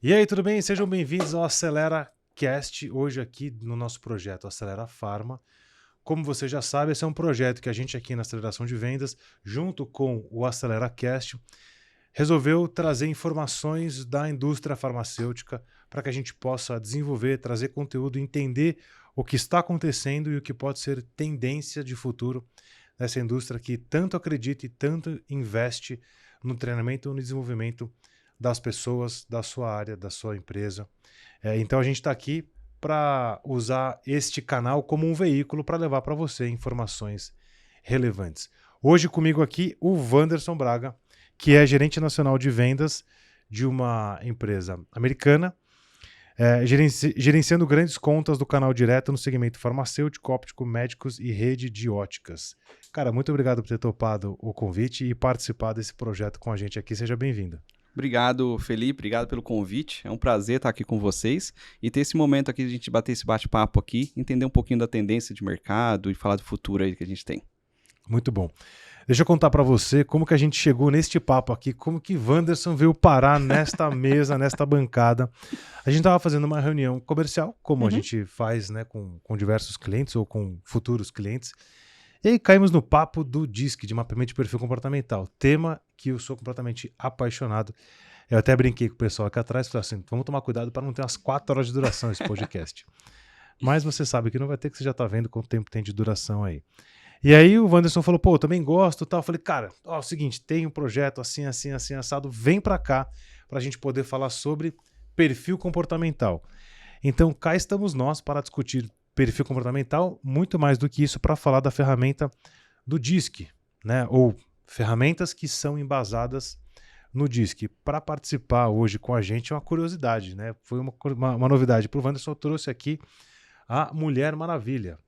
E aí, tudo bem? Sejam bem-vindos ao Acelera Cast, hoje aqui no nosso projeto Acelera Pharma. Como você já sabe, esse é um projeto que a gente aqui na Aceleração de Vendas, junto com o Acelera Cast, resolveu trazer informações da indústria farmacêutica para que a gente possa desenvolver, trazer conteúdo, entender o que está acontecendo e o que pode ser tendência de futuro nessa indústria que tanto acredita e tanto investe no treinamento e no desenvolvimento das pessoas, da sua área, da sua empresa. Então a gente está aqui para usar este canal como um veículo para levar para você informações relevantes. Hoje comigo aqui o Wanderson Braga, que é gerente nacional de vendas de uma empresa americana, gerenciando grandes contas do canal direto no segmento farmacêutico, óptico, médicos e rede de óticas. Cara, muito obrigado por ter topado o convite e participar desse projeto com a gente aqui. Seja bem-vindo. Obrigado, Felipe. Obrigado pelo convite. É um prazer estar aqui com vocês e ter esse momento aqui de a gente bater esse bate-papo aqui, entender um pouquinho da tendência de mercado e falar do futuro aí que a gente tem. Muito bom. Deixa eu contar para você como que a gente chegou neste papo aqui, como que Wanderson veio parar nesta mesa, nesta bancada. A gente estava fazendo uma reunião comercial, como a gente faz, né, com diversos clientes ou com futuros clientes. E aí caímos no papo do DISC, de mapeamento de perfil comportamental, tema que eu sou completamente apaixonado. Eu até brinquei com o pessoal aqui atrás, falei assim, vamos tomar cuidado para não ter umas 4 horas de duração esse podcast. Mas você sabe que não vai ter, que você já está vendo quanto tempo tem de duração aí. E aí o Wanderson falou, pô, eu também gosto e tal. Eu falei, cara, ó, é o seguinte, tem um projeto assim, assim, assim, assado, vem para cá para a gente poder falar sobre perfil comportamental. Então cá estamos nós para discutir perfil comportamental, muito mais do que isso para falar da ferramenta do DISC, né? Ou ferramentas que são embasadas no DISC. Para participar hoje com a gente é uma curiosidade, né? Foi uma novidade para o Wanderson. Eu trouxe aqui a Mulher Maravilha.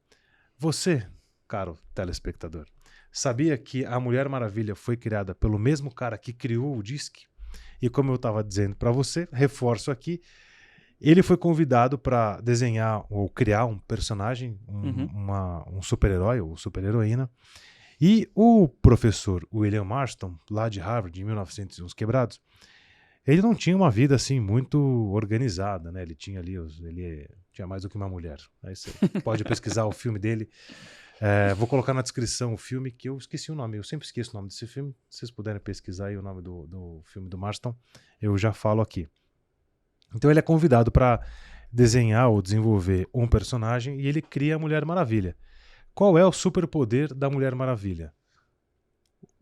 Você, caro telespectador, sabia que a Mulher Maravilha foi criada pelo mesmo cara que criou o DISC? E como eu estava dizendo para você, reforço aqui, ele foi convidado para desenhar ou criar um personagem, um super-herói ou super-heroína. E o professor William Marston, lá de Harvard, em 1900 e uns quebrados, ele não tinha uma vida assim muito organizada, né? Ele tinha ali, ele tinha mais do que uma mulher. Aí você pode pesquisar o filme dele. Vou colocar na descrição o filme, que eu esqueci o nome. Eu sempre esqueço o nome desse filme. Se vocês puderem pesquisar aí o nome do filme do Marston, eu já falo aqui. Então ele é convidado para desenhar ou desenvolver um personagem e ele cria a Mulher Maravilha. Qual é o superpoder da Mulher Maravilha?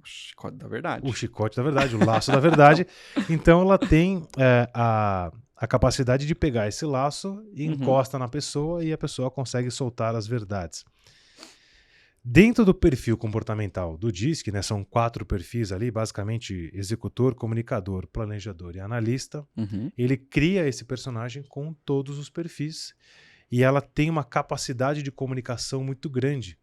O chicote da verdade. O chicote da verdade, o laço da verdade. Então ela tem a capacidade de pegar esse laço e encosta na pessoa e a pessoa consegue soltar as verdades. Dentro do perfil comportamental do DISC, né, são 4 perfis ali, basicamente executor, comunicador, planejador e analista. Ele cria esse personagem com todos os perfis e ela tem uma capacidade de comunicação muito grande.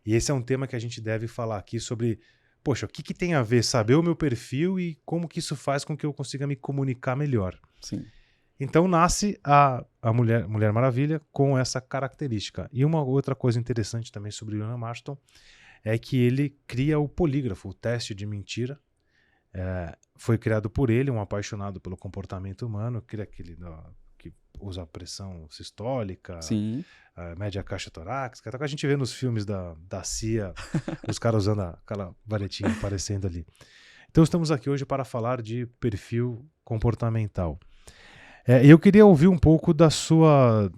E esse é um tema que a gente deve falar aqui sobre, poxa, o que tem a ver saber o meu perfil e como que isso faz com que eu consiga me comunicar melhor. Sim. Então nasce a Mulher Maravilha com essa característica. E uma outra coisa interessante também sobre o William Marston é que ele cria o polígrafo, o teste de mentira. Foi criado por ele, um apaixonado pelo comportamento humano, cria aquele que usa a pressão sistólica, mede a caixa torácica, até que a gente vê nos filmes da CIA, os caras usando aquela varetinha aparecendo ali. Então estamos aqui hoje para falar de perfil comportamental. Eu queria ouvir um pouco da sua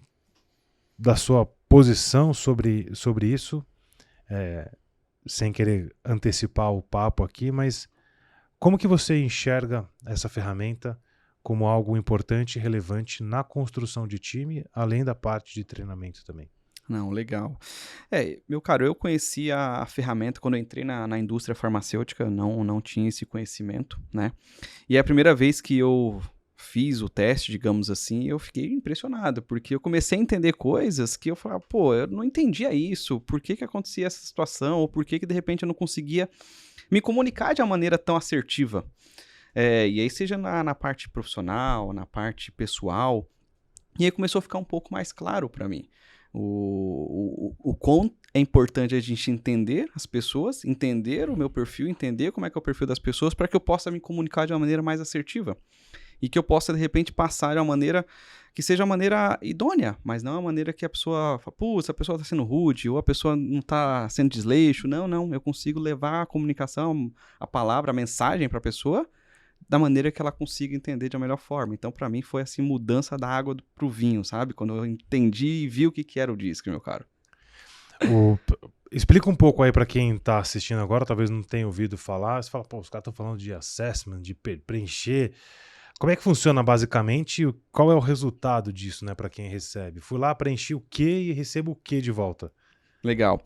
posição sobre isso, sem querer antecipar o papo aqui, mas como que você enxerga essa ferramenta como algo importante e relevante na construção de time, além da parte de treinamento também? Não, legal. Meu caro, eu conheci a ferramenta quando eu entrei na indústria farmacêutica, não tinha esse conhecimento, né? E é a primeira vez que eu fiz o teste, digamos assim, eu fiquei impressionado, porque eu comecei a entender coisas que eu falava, pô, eu não entendia isso, por que acontecia essa situação, ou por que de repente eu não conseguia me comunicar de uma maneira tão assertiva. E aí seja na parte profissional, na parte pessoal, e aí começou a ficar um pouco mais claro para mim. O quão é importante a gente entender as pessoas, entender o meu perfil, entender como é que é o perfil das pessoas, para que eu possa me comunicar de uma maneira mais assertiva. e que eu possa, de repente, passar de uma maneira que seja a maneira idônea, mas não a maneira que a pessoa fala, putz, a pessoa está sendo rude, ou a pessoa não está sendo desleixo. Não, eu consigo levar a comunicação, a palavra, a mensagem para a pessoa da maneira que ela consiga entender de a melhor forma. Então, para mim, foi assim, mudança da água pro vinho, sabe? Quando eu entendi e vi o que era o DISC, meu caro. Explica um pouco aí para quem tá assistindo agora, talvez não tenha ouvido falar. Você fala, pô, os caras estão falando de assessment, de preencher. Como é que funciona basicamente? Qual é o resultado disso, né, para quem recebe? Fui lá, preenchi o quê e recebo o quê de volta? Legal.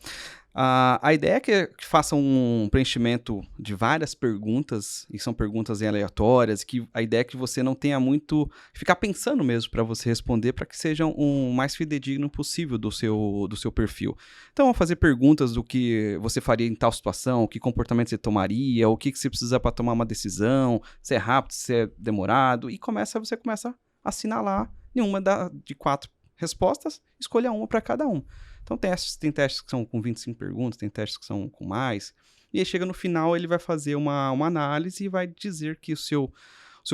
A ideia é que faça um preenchimento de várias perguntas, e são perguntas aleatórias, que a ideia é que você não tenha muito... Ficar pensando mesmo para você responder, para que seja o mais fidedigno possível do seu perfil. Então, vamos fazer perguntas do que você faria em tal situação, que comportamento você tomaria, o que você precisa para tomar uma decisão, se é rápido, se é demorado, e você começa a assinalar em uma de 4 respostas, escolha uma para cada um. Então tem testes que são com 25 perguntas, tem testes que são com mais, e aí chega no final ele vai fazer uma análise e vai dizer que o seu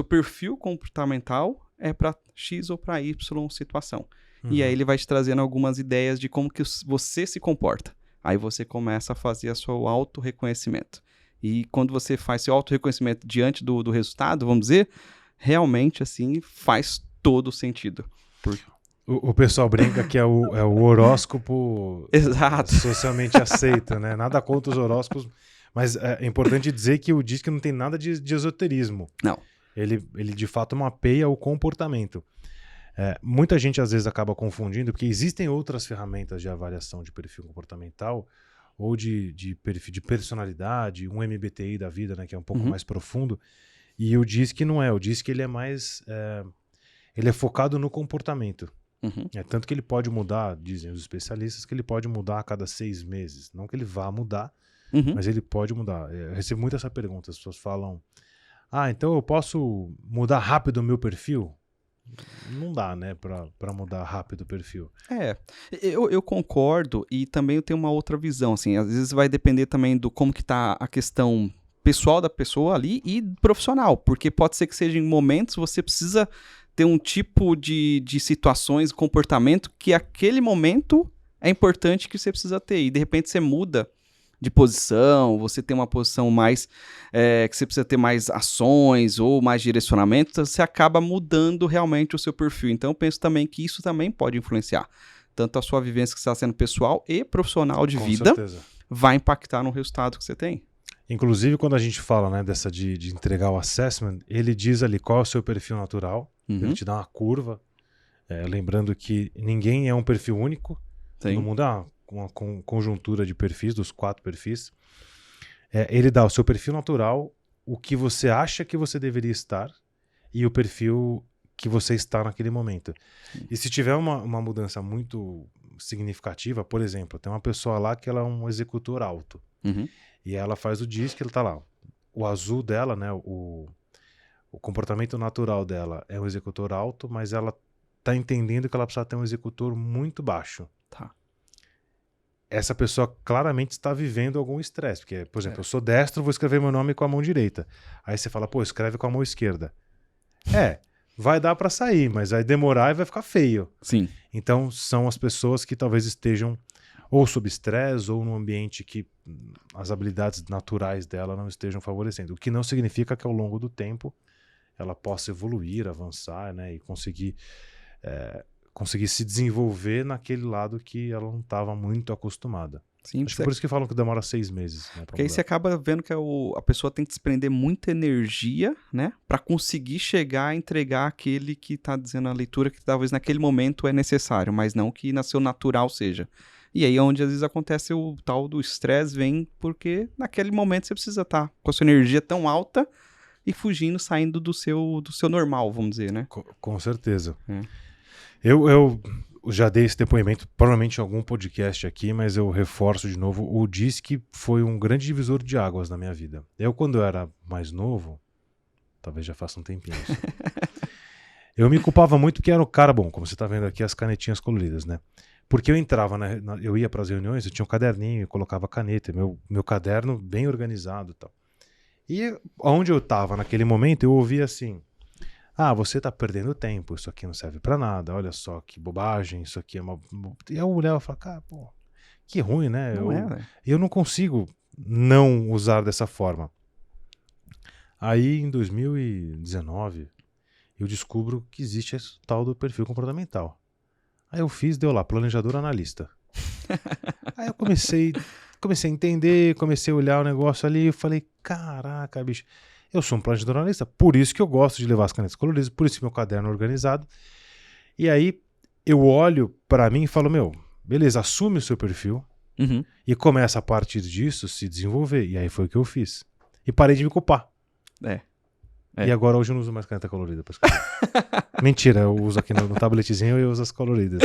perfil comportamental é para X ou para Y situação. E aí ele vai te trazendo algumas ideias de como que você se comporta. Aí você começa a fazer o seu auto-reconhecimento. E quando você faz seu auto-reconhecimento diante do resultado, vamos dizer, realmente assim faz todo sentido. O pessoal brinca que é o horóscopo Exato. Socialmente aceito, né? Nada contra os horóscopos, mas é importante dizer que o DISC não tem nada de esoterismo. Não. Ele de fato mapeia o comportamento. Muita gente às vezes acaba confundindo, porque existem outras ferramentas de avaliação de perfil comportamental ou de perfil de personalidade, um MBTI da vida, né, que é um pouco mais profundo, e o DISC não é. O DISC ele é mais... ele é focado no comportamento. Tanto que ele pode mudar, dizem os especialistas, que ele pode mudar a cada 6 meses. Não que ele vá mudar, mas ele pode mudar. Eu recebo muito essa pergunta, as pessoas falam, então eu posso mudar rápido o meu perfil? Não dá, né, pra mudar rápido o perfil. Eu concordo, e também eu tenho uma outra visão, assim, às vezes vai depender também do como que tá a questão pessoal da pessoa ali e profissional, porque pode ser que seja em momentos você precisa ter um tipo de situações, comportamento que aquele momento é importante que você precisa ter. E de repente você muda de posição, você tem uma posição mais... que você precisa ter mais ações ou mais direcionamento, então você acaba mudando realmente o seu perfil. Então eu penso também que isso também pode influenciar. Tanto a sua vivência que está sendo pessoal e profissional de vida, certeza, vai impactar no resultado que você tem. Inclusive, quando a gente fala, né, dessa de entregar o assessment, ele diz ali qual é o seu perfil natural, ele te dá uma curva, lembrando que ninguém é um perfil único, todo mundo é uma conjuntura de perfis, dos 4 perfis. Ele dá o seu perfil natural, o que você acha que você deveria estar e o perfil que você está naquele momento. E se tiver uma mudança muito significativa, por exemplo, tem uma pessoa lá que ela é um executor alto, e ela faz o DISC, ele tá lá. O azul dela, né, o comportamento natural dela é um executor alto, mas ela tá entendendo que ela precisa ter um executor muito baixo. Tá. Essa pessoa claramente está vivendo algum estresse, porque, por exemplo, eu sou destro, vou escrever meu nome com a mão direita. Aí você fala, pô, escreve com a mão esquerda. Vai dar para sair, mas vai demorar e vai ficar feio. Sim. Então, são as pessoas que talvez estejam ou sob estresse ou num ambiente que as habilidades naturais dela não estejam favorecendo. O que não significa que ao longo do tempo ela possa evoluir, avançar, né, e conseguir se desenvolver naquele lado que ela não estava muito acostumada. Sim, Acho que por isso que falam que demora 6 meses. Né, porque aí você acaba vendo que a pessoa tem que desprender muita energia, né, para conseguir chegar a entregar aquele que está dizendo a leitura que talvez naquele momento é necessário, mas não que na seu natural seja. E aí é onde às vezes acontece o tal do estresse, vem porque naquele momento você precisa estar com a sua energia tão alta e fugindo, saindo do seu normal, vamos dizer, né? Com certeza. Eu já dei esse depoimento, provavelmente em algum podcast aqui, mas eu reforço de novo, o DISC foi um grande divisor de águas na minha vida. Eu, quando eu era mais novo, talvez já faça um tempinho isso, eu me culpava muito porque era o cara bom, como você está vendo aqui as canetinhas coloridas, né? Porque eu entrava, eu ia para as reuniões, eu tinha um caderninho, eu colocava caneta, meu caderno bem organizado e tal. E onde eu estava naquele momento, eu ouvia assim, Ah, você tá perdendo tempo, isso aqui não serve pra nada, olha só que bobagem, isso aqui é uma... E eu olhava e falava, cara, pô, que ruim, né? Não é, né? Eu não consigo não usar dessa forma. Aí, em 2019, eu descubro que existe esse tal do perfil comportamental. Aí eu fiz, deu lá, planejador analista. Aí eu comecei a entender, comecei a olhar o negócio ali e falei, caraca, bicho, eu sou um planejador analista, por isso que eu gosto de levar as canetas coloridas, por isso que meu caderno é organizado. E aí eu olho pra mim e falo, meu, beleza, assume o seu perfil Uhum. e começa a partir disso se desenvolver. E aí foi o que eu fiz. E parei de me culpar. É. E agora hoje eu não uso mais caneta colorida pra escrever. Mentira, eu uso aqui no tabletzinho e eu uso as coloridas.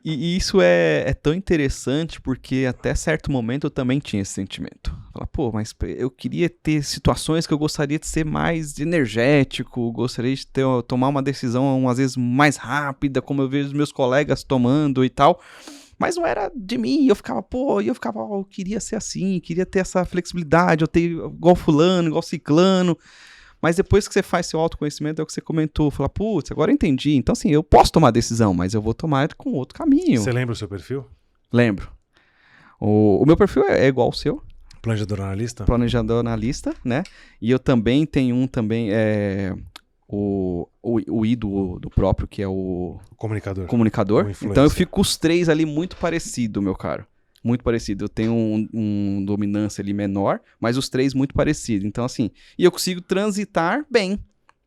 E isso é tão interessante porque até certo momento eu também tinha esse sentimento. Falar, pô, mas eu queria ter situações que eu gostaria de ser mais energético, gostaria de tomar uma decisão às vezes mais rápida, como eu vejo os meus colegas tomando e tal. Mas não era de mim, eu ficava, eu queria ser assim, queria ter essa flexibilidade, eu ter igual fulano, igual ciclano. Mas depois que você faz seu autoconhecimento, é o que você comentou, fala, putz, agora eu entendi. Então, assim, eu posso tomar decisão, mas eu vou tomar com outro caminho. Você lembra o seu perfil? Lembro. O meu perfil é igual ao seu. Planejador analista? Planejador analista, né? E eu também tenho um também, o I do próprio, que é o Comunicador. comunicador. O influencer. Então eu fico com os três ali muito parecido, meu caro. Muito parecido. Eu tenho um dominância ali menor, mas os três muito parecidos. Então, assim, e eu consigo transitar bem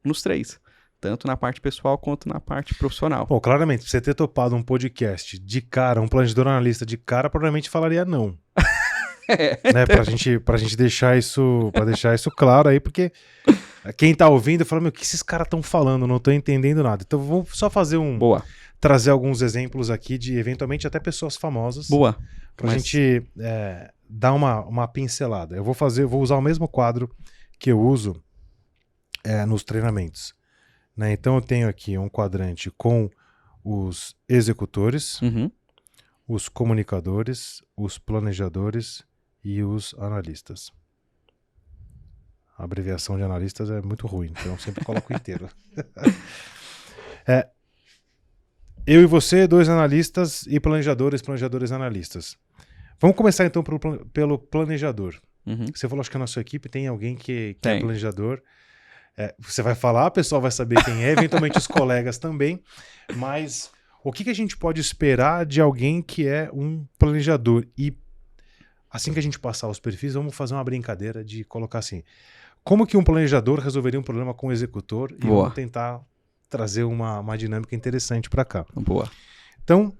nos três. Tanto na parte pessoal quanto na parte profissional. Bom, claramente, pra você ter topado um podcast de cara, um planejador analista de cara, provavelmente falaria não. Né? Pra gente deixar isso claro aí, porque quem tá ouvindo fala, meu, o que esses caras estão falando? Não tô entendendo nada. Então vou só fazer Boa. trazer alguns exemplos aqui de, eventualmente, até pessoas famosas. Boa. Pra gente dar uma pincelada. Eu vou usar o mesmo quadro que eu uso nos treinamentos. Né? Então eu tenho aqui um quadrante com os executores, Uhum. os comunicadores, os planejadores e os analistas. A abreviação de analistas é muito ruim, então eu sempre coloco inteiro. Eu e você, 2 analistas e planejadores analistas. Vamos começar então pelo planejador. Uhum. Você falou, acho que na sua equipe tem alguém que é Tem. planejador. Você vai falar, o pessoal vai saber quem é, eventualmente os colegas também. Mas o que a gente pode esperar de alguém que é um planejador? E assim que a gente passar os perfis, vamos fazer uma brincadeira de colocar assim. Como que um planejador resolveria um problema com o executor? E Boa. vamos tentar trazer uma dinâmica interessante para cá. Boa. Então,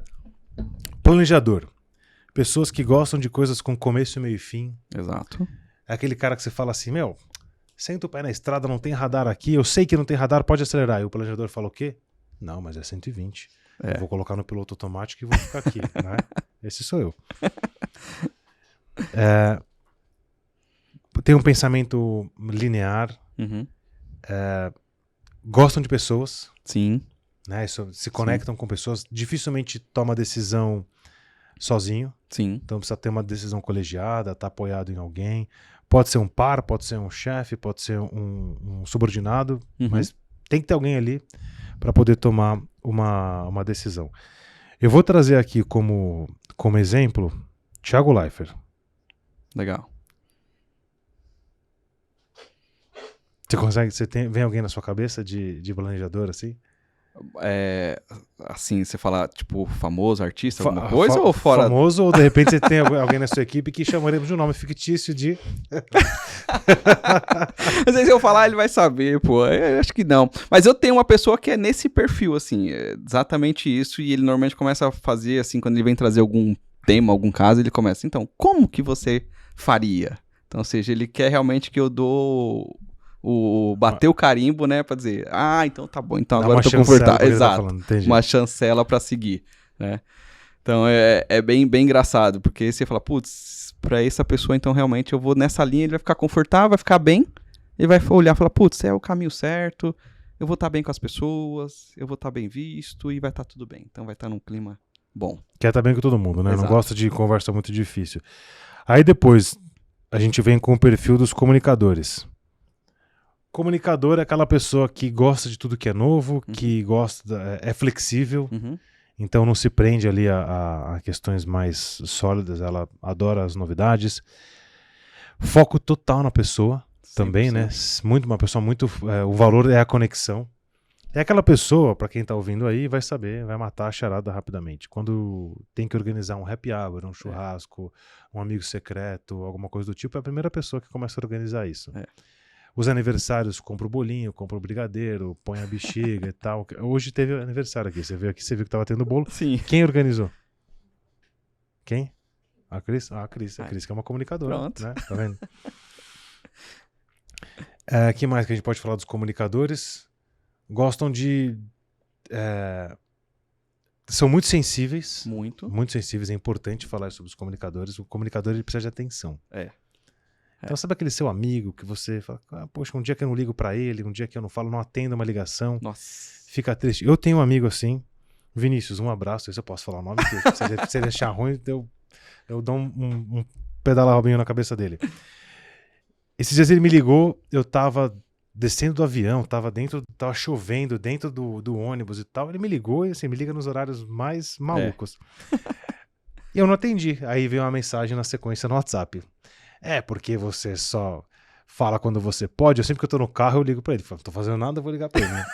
planejador. Pessoas que gostam de coisas com começo, meio e fim. Exato. É aquele cara que você fala assim, meu, senta o pé na estrada, não tem radar aqui, eu sei que não tem radar, pode acelerar. E o planejador fala o quê? Não, mas é 120. Eu vou colocar no piloto automático e vou ficar aqui. Né? Esse sou eu. Tem um pensamento linear. Uhum. Gostam de pessoas. Sim. Né? Se conectam com pessoas. Dificilmente toma decisão sozinho. Sim. Então precisa ter uma decisão colegiada, estar apoiado em alguém. Pode ser um par, pode ser um chefe, pode ser um subordinado, mas tem que ter alguém ali para poder tomar uma decisão. Eu vou trazer aqui como exemplo Thiago Leifert. Legal. Vem alguém na sua cabeça de planejador assim? Assim, você fala, tipo, famoso, artista, alguma coisa ou fora? Famoso, ou de repente você tem alguém na sua equipe que chamaremos de um nome fictício de... Às vezes eu falar, ele vai saber, pô. Eu acho que não. Mas eu tenho uma pessoa que é nesse perfil, assim, é exatamente isso, e ele normalmente começa a fazer, assim, quando ele vem trazer algum tema, algum caso, ele começa, então, como que você faria? Então, ou seja, ele quer realmente que eu dou... bater o carimbo, né, pra dizer, então tá bom, então agora eu tô confortável. Exato, uma chancela pra seguir, né. Então é bem engraçado, porque você fala, putz, pra essa pessoa, então realmente eu vou nessa linha, ele vai ficar confortável, vai ficar bem, ele vai olhar e falar, putz, é o caminho certo, eu vou estar bem com as pessoas, eu vou estar bem visto e vai estar tudo bem. Então vai estar num clima bom. Quer estar bem com todo mundo, né, Exato. Não gosta de conversa muito difícil. Aí depois a gente vem com o perfil dos comunicadores. Comunicador é aquela pessoa que gosta de tudo que é novo, que é flexível, então não se prende ali a questões mais sólidas, ela adora as novidades. Foco total na pessoa também, 100%. né? Uma pessoa muito... o valor é a conexão. É aquela pessoa, para quem tá ouvindo aí, vai saber, vai matar a charada rapidamente. Quando tem que organizar um happy hour, um churrasco, um amigo secreto, alguma coisa do tipo, é a primeira pessoa que começa a organizar isso. Os aniversários, compra o bolinho, compra o brigadeiro, põe a bexiga e tal. Hoje teve aniversário aqui, você viu que tava tendo bolo. Sim. Quem organizou? Quem? A Cris? A Cris que é uma comunicadora. Pronto. Né? Tá vendo? Que mais que a gente pode falar dos comunicadores? Gostam de... são muito sensíveis. Muito sensíveis. É importante falar sobre os comunicadores. O comunicador ele precisa de atenção. Então sabe aquele seu amigo que você fala, poxa, um dia que eu não ligo pra ele, um dia que eu não falo, não atendo uma ligação. Nossa. Fica triste. Eu tenho um amigo assim, Vinícius, um abraço, se eu posso falar o nome, se ele achar ruim, eu dou um pedala-robinho na cabeça dele. Esses dias ele me ligou, eu tava descendo do avião, tava chovendo dentro do ônibus e tal, ele me ligou e assim, me liga nos horários mais malucos. E eu não atendi, aí veio uma mensagem na sequência no WhatsApp. Porque você só fala quando você pode. Sempre que eu tô no carro, eu ligo pra ele. Falo, não tô fazendo nada, eu vou ligar pra ele, né?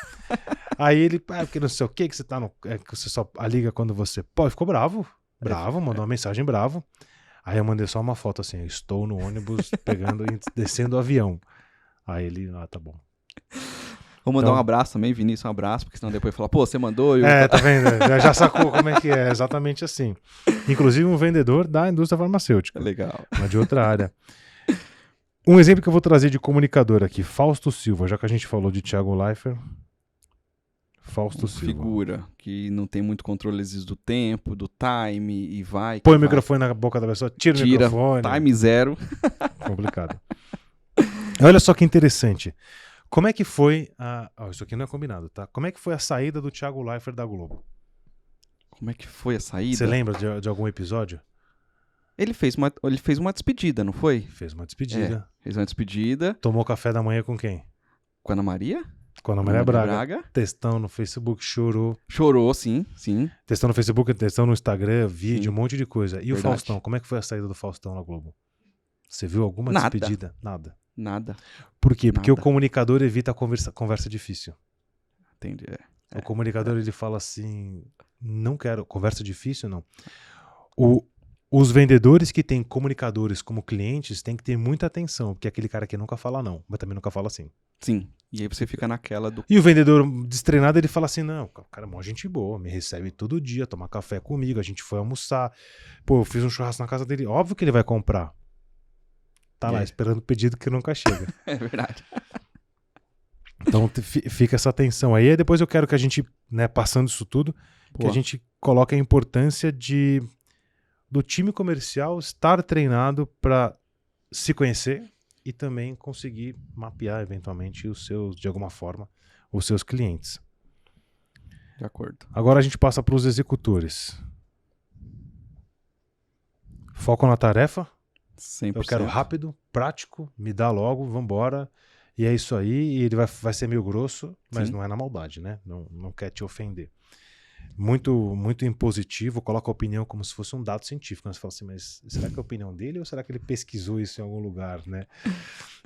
Aí ele, porque não sei o que você tá que você só liga quando você pode. Ficou bravo, mandou uma mensagem bravo. Aí eu mandei só uma foto assim, eu estou no ônibus pegando e descendo o avião. Aí ele, tá bom. Vou mandar um abraço também, Vinícius, um abraço, porque senão depois fala, você mandou. Tá vendo? Já sacou como é que é, exatamente assim. Inclusive um vendedor da indústria farmacêutica. Legal. Mas de outra área. Um exemplo que eu vou trazer de comunicador aqui, Fausto Silva, já que a gente falou de Thiago Leifert. Fausto Silva. Figura que não tem muito controle às vezes do tempo, do time e vai. Põe o microfone na boca da pessoa, tira o microfone. Time zero. Complicado. Olha só que interessante. Como é que foi isso aqui não é combinado, tá? Como é que foi a saída do Thiago Leifert da Globo? Como é que foi a saída? Você lembra de algum episódio? Ele fez uma despedida, não foi? Fez uma despedida. Fez uma despedida. Tomou café da manhã com quem? Com a Ana Maria? Com a Ana Maria Braga. Textão no Facebook, chorou. Chorou, sim. Textão no Facebook, textão no Instagram, vídeo, um monte de coisa. E Verdade. O Faustão? Como é que foi a saída do Faustão na Globo? Você viu alguma despedida? Nada. Por quê? Porque o comunicador evita a conversa difícil. Entendi. O comunicador ele fala assim, não quero, conversa difícil não. Os vendedores que têm comunicadores como clientes têm que ter muita atenção, porque é aquele cara que nunca fala não, mas também nunca fala sim. Sim, e aí você fica naquela do... E o vendedor destreinado, ele fala assim, não, o cara é mó gente boa, me recebe todo dia, toma café comigo, a gente foi almoçar, eu fiz um churrasco na casa dele, óbvio que ele vai comprar. Tá lá, esperando o pedido que nunca chega. É verdade. Então fica essa tensão aí. Depois eu quero que a gente, né, passando isso tudo, que a gente coloque a importância do time comercial estar treinado para se conhecer e também conseguir mapear eventualmente de alguma forma, os seus clientes. De acordo. Agora a gente passa para os executores. Foco na tarefa. 100%. Eu quero rápido, prático, me dá logo, vambora. E é isso aí, e ele vai ser meio grosso, mas não é na maldade, né? Não quer te ofender. Muito, muito impositivo, coloca a opinião como se fosse um dado científico. Você fala assim, mas será que é a opinião dele ou será que ele pesquisou isso em algum lugar, né?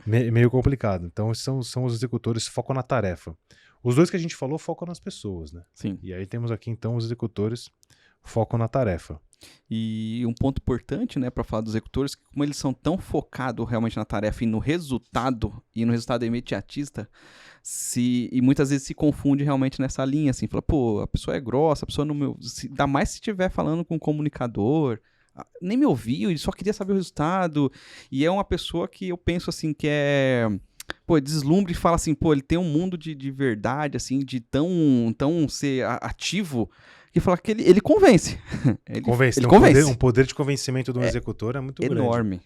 Meio complicado. Então são os executores, focam na tarefa. Os dois que a gente falou focam nas pessoas, né? Sim. E aí temos aqui então os executores focam na tarefa. E um ponto importante, né, para falar dos executores, que como eles são tão focados realmente na tarefa e no resultado imediatista, e muitas vezes se confunde realmente nessa linha, assim, fala, a pessoa é grossa, a pessoa não ainda mais se estiver falando com um comunicador, nem me ouviu, ele só queria saber o resultado, e é uma pessoa que eu penso assim, que deslumbre e fala assim, ele tem um mundo de verdade, assim, de tão ser ativo, que fala que ele convence. Ele convence. Um poder de convencimento de um executor é muito grande. Enorme.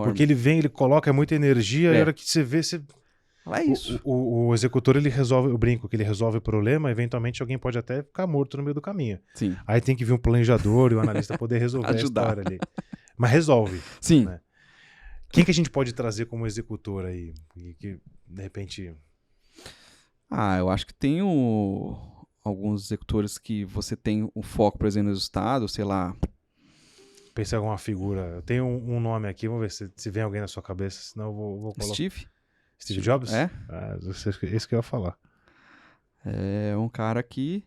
Porque ele vem, ele coloca muita energia, e a hora que você vê, É isso. O executor, ele resolve, eu brinco que ele resolve o problema, eventualmente alguém pode até ficar morto no meio do caminho. Sim. Aí tem que vir um planejador e o analista poder resolver a história ali. Mas resolve. Sim. Né? Quem que a gente pode trazer como executor aí? E que, de repente... Eu acho que tem alguns executores que você tem um foco, por exemplo, no resultado, sei lá. Pensa em alguma figura. Eu tenho um nome aqui, vamos ver se vem alguém na sua cabeça, senão eu vou colocar. Steve Jobs? É? Esse que eu ia falar. É um cara que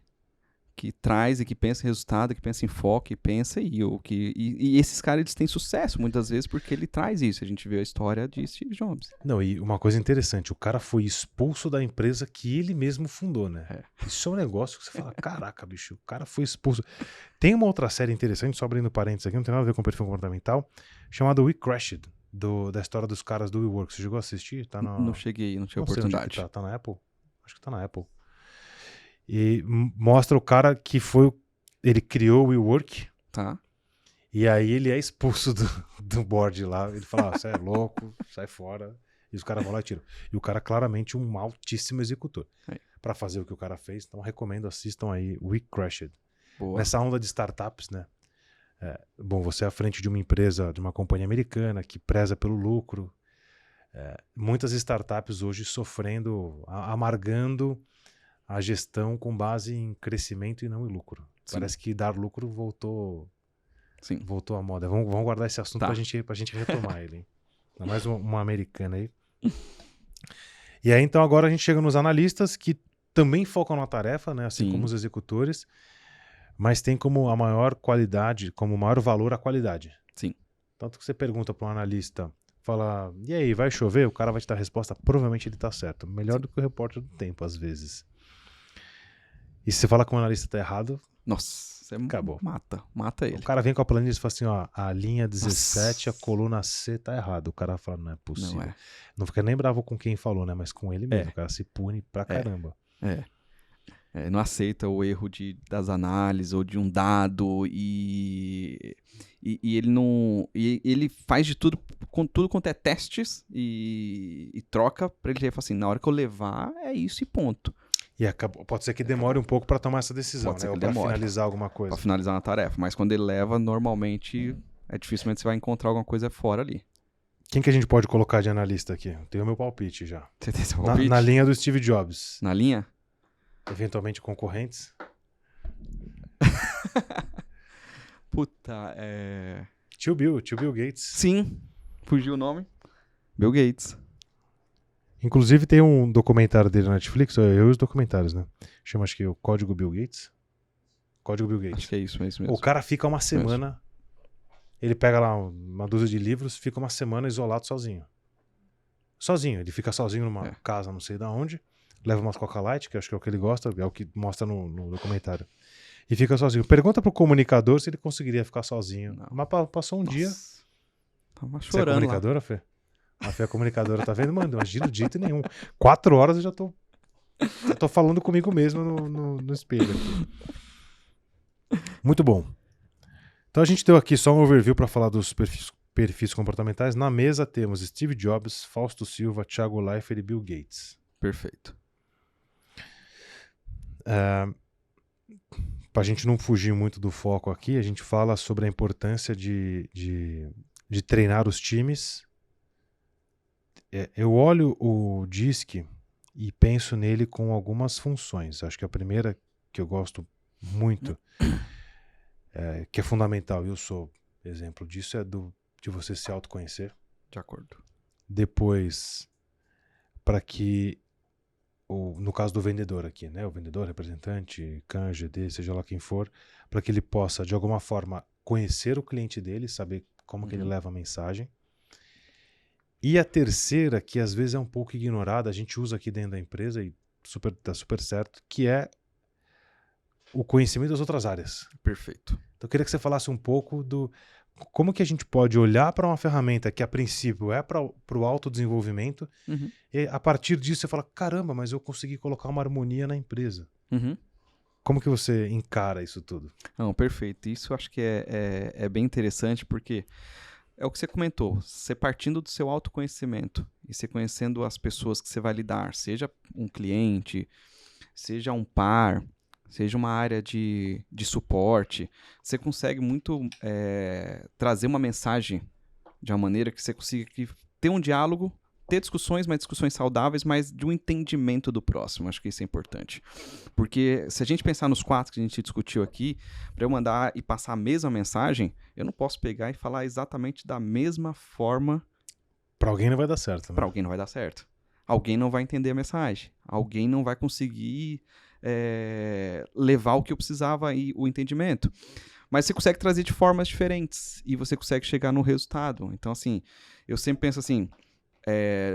traz e que pensa em resultado, que pensa em foco, que pensa e esses caras eles têm sucesso muitas vezes porque ele traz isso. A gente vê a história de Steve Jobs. Não, e uma coisa interessante, o cara foi expulso da empresa que ele mesmo fundou, né? Isso é um negócio que você fala, caraca, bicho, o cara foi expulso. Tem uma outra série interessante, só abrindo parênteses aqui, não tem nada a ver com perfil comportamental, chamada We Crashed, da história dos caras do WeWork. Você chegou a assistir? Tá no... Não tive Não sei oportunidade. onde é que tá na Apple? Acho que tá na Apple. E mostra o cara que ele criou o WeWork. Tá. E aí ele é expulso do board lá. Ele fala, você é louco, sai fora. E os caras vão lá e tiram. E o cara claramente um altíssimo executor. Pra fazer o que o cara fez. Então recomendo, assistam aí We Crashed. Boa. Nessa onda de startups, né? Bom, você é à frente de uma empresa, de uma companhia americana que preza pelo lucro. Muitas startups hoje sofrendo, amargando a gestão com base em crescimento e não em lucro. Sim. Parece que dar lucro voltou à moda. Vamos guardar esse assunto pra gente retomar ele. Hein? Ainda mais uma americana aí. E aí, então, agora a gente chega nos analistas que também focam na tarefa, né? Assim como os executores, mas tem como a maior qualidade, como o maior valor a qualidade. Sim. Tanto que você pergunta para um analista, fala, e aí, vai chover? O cara vai te dar a resposta, provavelmente ele tá certo. Melhor do que o repórter do tempo, às vezes. E se você fala que o analista tá errado... Nossa, você acabou. Mata ele. O cara vem com a planilha e fala assim, ó, a linha 17, Nossa. A coluna C tá errada. O cara fala, não é possível. Não fica nem bravo com quem falou, né? Mas com ele mesmo. O cara se pune pra caramba. Não aceita o erro das análises ou de um dado e ele não... E ele faz de tudo quanto é testes e troca pra ele falar assim, na hora que eu levar, é isso e ponto. E pode ser que demore um pouco para tomar essa decisão, né? Ou para finalizar alguma coisa. Para finalizar uma tarefa. Mas quando ele leva, normalmente, dificilmente você vai encontrar alguma coisa fora ali. Quem que a gente pode colocar de analista aqui? Tenho o meu palpite já. Você tem seu palpite? Na linha do Steve Jobs. Na linha? Eventualmente concorrentes. Puta, Tio Bill Gates. Sim, fugiu o nome. Bill Gates. Inclusive tem um documentário dele na Netflix, eu e os documentários, né? Chama, acho que o Código Bill Gates. Código Bill Gates. Acho que é isso mesmo. O cara fica uma semana, ele pega lá uma dúzia de livros, fica uma semana isolado sozinho. Sozinho, ele fica sozinho numa casa não sei de onde, leva umas Coca Light, que acho que é o que ele gosta, é o que mostra no documentário. E fica sozinho. Pergunta pro comunicador se ele conseguiria ficar sozinho. Não. Mas passou um dia. Tava chorando. Você é comunicadora, lá. Fê? A Fê é comunicadora, tá vendo? Mano, imagina de jeito nenhum. 4 horas eu já tô falando comigo mesmo no espelho aqui. Muito bom. Então a gente deu aqui só um overview para falar dos perfis comportamentais. Na mesa temos Steve Jobs, Fausto Silva, Thiago Leifert e Bill Gates. Perfeito. Pra gente não fugir muito do foco aqui, a gente fala sobre a importância de treinar os times. Eu olho o DISC e penso nele com algumas funções. Acho que a primeira que eu gosto muito, que é fundamental, eu sou exemplo disso, é de você se autoconhecer. De acordo. Depois, para que, no caso do vendedor aqui, né, o vendedor, representante, CAN, GD, seja lá quem for, para que ele possa, de alguma forma, conhecer o cliente dele, saber como que ele leva a mensagem. E a terceira, que às vezes é um pouco ignorada, a gente usa aqui dentro da empresa e tá super certo, que é o conhecimento das outras áreas. Perfeito. Então eu queria que você falasse um pouco do como que a gente pode olhar para uma ferramenta que a princípio é para o autodesenvolvimento e a partir disso você fala, caramba, mas eu consegui colocar uma harmonia na empresa. Como que você encara isso tudo? Não, perfeito. Isso eu acho que é bem interessante porque... É o que você comentou, você partindo do seu autoconhecimento e você conhecendo as pessoas que você vai lidar, seja um cliente, seja um par, seja uma área de suporte, você consegue muito trazer uma mensagem de uma maneira que você consiga ter um diálogo, ter discussões, mas discussões saudáveis, mas de um entendimento do próximo. Acho que isso é importante. Porque se a gente pensar nos 4 que a gente discutiu aqui, para eu mandar e passar a mesma mensagem, eu não posso pegar e falar exatamente da mesma forma. Para alguém não vai dar certo, né? Para alguém não vai dar certo. Alguém não vai entender a mensagem. Alguém não vai conseguir levar o que eu precisava e o entendimento. Mas você consegue trazer de formas diferentes e você consegue chegar no resultado. Então, assim, eu sempre penso assim,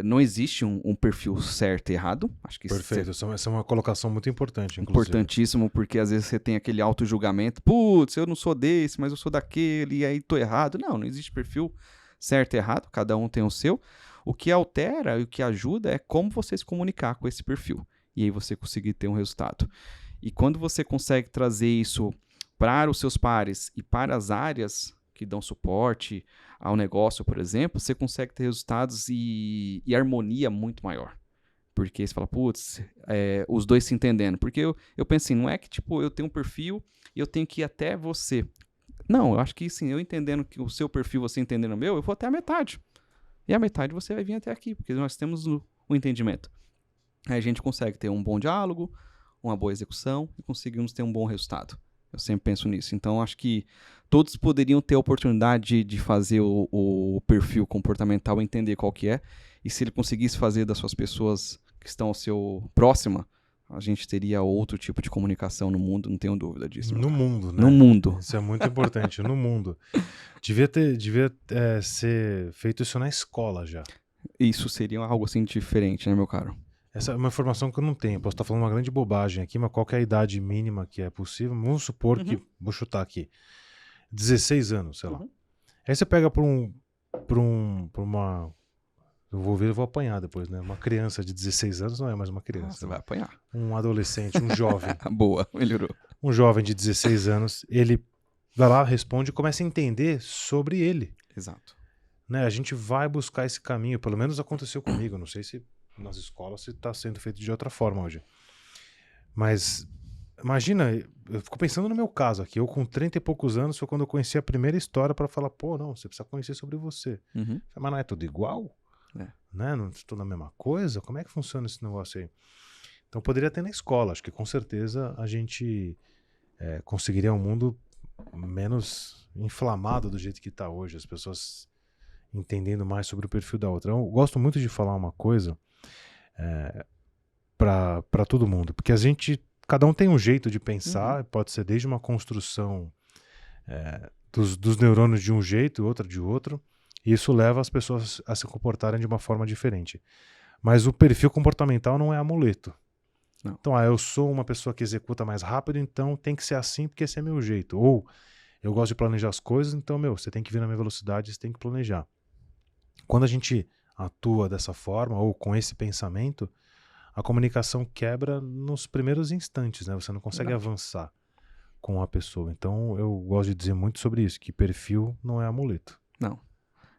não existe um perfil certo e errado. Acho que Perfeito, essa é uma colocação muito importante, inclusive. Importantíssimo, porque às vezes você tem aquele auto-julgamento. Putz, eu não sou desse, mas eu sou daquele, e aí tô errado. Não existe perfil certo e errado, cada um tem o seu. O que altera e o que ajuda é como você se comunicar com esse perfil. E aí você conseguir ter um resultado. E quando você consegue trazer isso para os seus pares e para as áreas que dão suporte ao negócio, por exemplo, você consegue ter resultados e harmonia muito maior. Porque você fala, putz, os dois se entendendo. Porque eu penso assim, não é que tipo, eu tenho um perfil e eu tenho que ir até você. Não, eu acho que sim, eu entendendo que o seu perfil, você entendendo o meu, eu vou até a metade. E a metade você vai vir até aqui, porque nós temos o entendimento. Aí a gente consegue ter um bom diálogo, uma boa execução e conseguimos ter um bom resultado. Eu sempre penso nisso. Então, acho que todos poderiam ter a oportunidade de fazer o perfil comportamental, entender qual que é. E se ele conseguisse fazer das suas pessoas que estão ao seu próxima, a gente teria outro tipo de comunicação no mundo, não tenho dúvida disso. No mundo, né? No mundo. Isso é muito importante, no mundo. Devia ser feito isso na escola já. Isso seria algo assim diferente, né, meu caro? Essa é uma informação que eu não tenho. Posso estar falando uma grande bobagem aqui, mas qual que é a idade mínima que é possível? Vamos supor que, vou chutar aqui, 16 anos, sei lá. Aí você pega para uma... Eu vou ver, eu vou apanhar depois, né? Uma criança de 16 anos não é mais uma criança. Você vai apanhar. Um adolescente, um jovem. Boa, melhorou. Um jovem de 16 anos, ele vai lá, responde e começa a entender sobre ele. Exato. Né? A gente vai buscar esse caminho, pelo menos aconteceu comigo, não sei se nas escolas se está sendo feito de outra forma hoje. Mas imagina, eu fico pensando no meu caso aqui, eu com 30 e poucos anos foi quando eu conheci a primeira história para falar, pô, não, você precisa conhecer sobre você. Mas não é tudo igual? Né? Não estou na mesma coisa? Como é que funciona esse negócio aí? Então poderia ter na escola, acho que com certeza a gente conseguiria um mundo menos inflamado do jeito que está hoje, as pessoas entendendo mais sobre o perfil da outra. Eu gosto muito de falar uma coisa para todo mundo, porque cada um tem um jeito de pensar, pode ser desde uma construção dos neurônios de um jeito, outra de outro, e isso leva as pessoas a se comportarem de uma forma diferente. Mas o perfil comportamental não é amuleto. Não. Então, eu sou uma pessoa que executa mais rápido, então tem que ser assim porque esse é meu jeito. Ou eu gosto de planejar as coisas, então, você tem que vir na minha velocidade, você tem que planejar. Quando a gente atua dessa forma, ou com esse pensamento, a comunicação quebra nos primeiros instantes, né? Você não consegue avançar com a pessoa. Então, eu gosto de dizer muito sobre isso, que perfil não é amuleto. Não.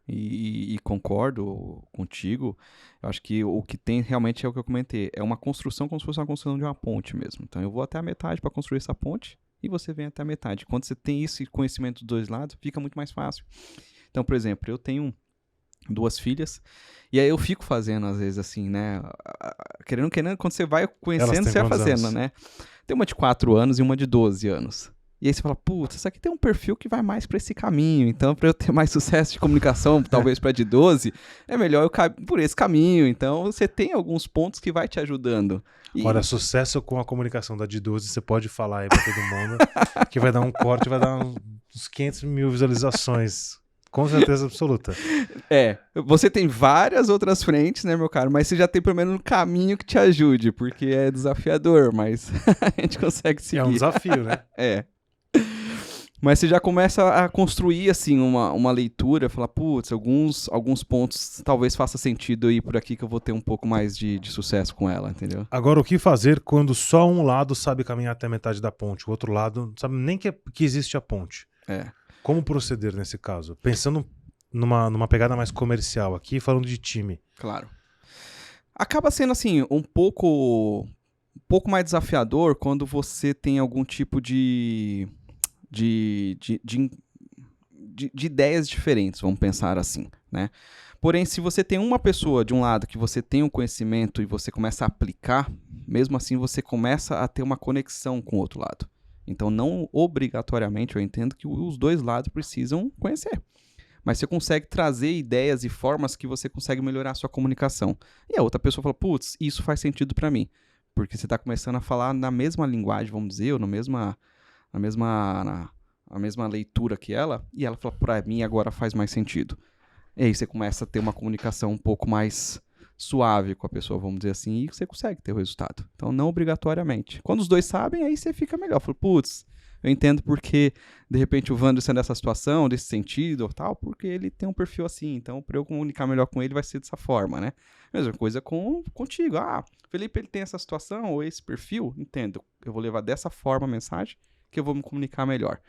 E concordo contigo. Eu acho que o que tem realmente é o que eu comentei. É uma construção como se fosse uma construção de uma ponte mesmo. Então, eu vou até a metade para construir essa ponte e você vem até a metade. Quando você tem esse conhecimento dos dois lados, fica muito mais fácil. Então, por exemplo, eu tenho 2 filhas, e aí eu fico fazendo às vezes assim, né, querendo, quando você vai conhecendo, você vai fazendo, né, tem uma de 4 anos e uma de 12 anos, e aí você fala, putz, isso aqui tem um perfil que vai mais pra esse caminho, então pra eu ter mais sucesso de comunicação, talvez pra de 12, é melhor eu cair por esse caminho, então você tem alguns pontos que vai te ajudando. Olha, sucesso com a comunicação da de 12, você pode falar aí pra todo mundo, que vai dar um corte, vai dar uns 500 mil visualizações. Com certeza absoluta. Você tem várias outras frentes, né, meu caro? Mas você já tem pelo menos um caminho que te ajude, porque é desafiador, mas a gente consegue seguir. É um desafio, né? Mas você já começa a construir, assim, uma leitura, falar, putz, alguns pontos talvez faça sentido eu ir por aqui que eu vou ter um pouco mais de sucesso com ela, entendeu? Agora, o que fazer quando só um lado sabe caminhar até a metade da ponte, o outro lado não sabe nem que existe a ponte? Como proceder nesse caso? Pensando numa pegada mais comercial aqui, falando de time. Claro. Acaba sendo, assim, um pouco mais desafiador quando você tem algum tipo de de ideias diferentes, vamos pensar assim, né? Porém, se você tem uma pessoa de um lado que você tem um conhecimento e você começa a aplicar, mesmo assim você começa a ter uma conexão com o outro lado. Então, não obrigatoriamente, eu entendo que os dois lados precisam conhecer. Mas você consegue trazer ideias e formas que você consegue melhorar a sua comunicação. E a outra pessoa fala, putz, isso faz sentido para mim. Porque você está começando a falar na mesma linguagem, vamos dizer, ou na mesma leitura que ela, e ela fala, para mim agora faz mais sentido. E aí você começa a ter uma comunicação um pouco mais suave com a pessoa, vamos dizer assim, e você consegue ter o resultado. Então, não obrigatoriamente. Quando os dois sabem, aí você fica melhor. Fala, putz, eu entendo porque, de repente, o Wanderson é nessa situação, desse sentido ou tal, porque ele tem um perfil assim. Então, para eu comunicar melhor com ele, vai ser dessa forma, né? Mesma coisa contigo. Felipe, ele tem essa situação ou esse perfil, entendo. Eu vou levar dessa forma a mensagem que eu vou me comunicar melhor.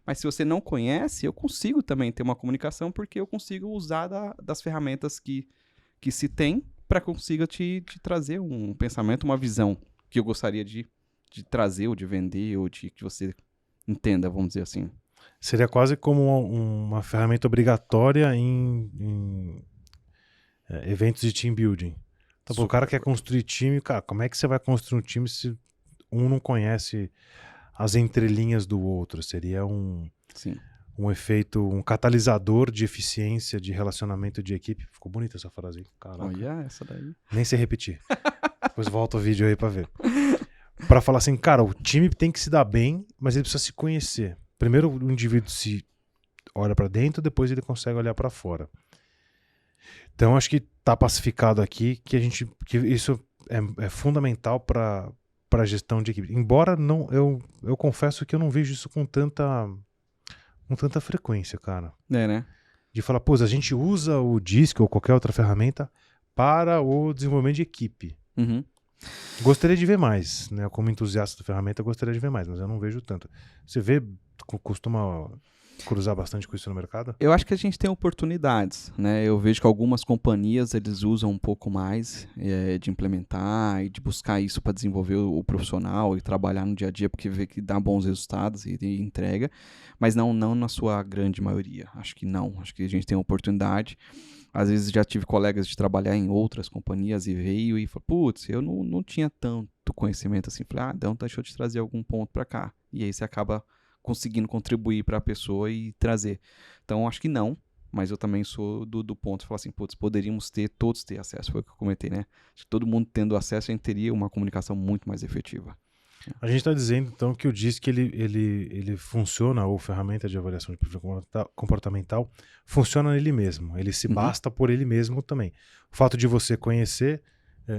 Mas se você não conhece, eu consigo também ter uma comunicação porque eu consigo usar das ferramentas que se tem para consiga te trazer um pensamento, uma visão que eu gostaria de trazer ou de vender ou de que você entenda, vamos dizer assim. Seria quase como uma ferramenta obrigatória em eventos de team building. Então, o cara quer construir time, cara, como é que você vai construir um time se um não conhece as entrelinhas do outro? Seria um efeito, um catalisador de eficiência, de relacionamento de equipe. Ficou bonita essa frase aí. Caraca. Olha, essa daí. Nem sei repetir. Depois volta o vídeo aí pra ver. Pra falar assim, cara, o time tem que se dar bem, mas ele precisa se conhecer. Primeiro o indivíduo se olha pra dentro, depois ele consegue olhar pra fora. Então acho que tá pacificado aqui que isso é fundamental para a gestão de equipe. Embora eu confesso que eu não vejo isso com tanta frequência, cara. Né? De falar, pô, a gente usa o Disc ou qualquer outra ferramenta para o desenvolvimento de equipe. Uhum. Gostaria de ver mais, né? Como entusiasta da ferramenta, eu gostaria de ver mais, mas eu não vejo tanto. Você costuma cruzar bastante com isso no mercado? Eu acho que a gente tem oportunidades, né? Eu vejo que algumas companhias eles usam um pouco mais de implementar e de buscar isso para desenvolver o profissional e trabalhar no dia a dia porque vê que dá bons resultados e entrega, mas não na sua grande maioria. Acho que não. Acho que a gente tem oportunidade. Às vezes já tive colegas de trabalhar em outras companhias e veio e falou, putz, eu não tinha tanto conhecimento assim. Falei, então deixa eu te trazer algum ponto para cá. E aí você acaba conseguindo contribuir para a pessoa e trazer. Então, acho que não, mas eu também sou do ponto de falar assim, putz, poderíamos todos ter acesso, foi o que eu comentei, né? Acho que todo mundo tendo acesso, a gente teria uma comunicação muito mais efetiva. A gente está dizendo, então, que o DISC, ele funciona, ou ferramenta de avaliação de perfil comportamental, funciona nele mesmo. Ele se basta por ele mesmo também. O fato de você conhecer,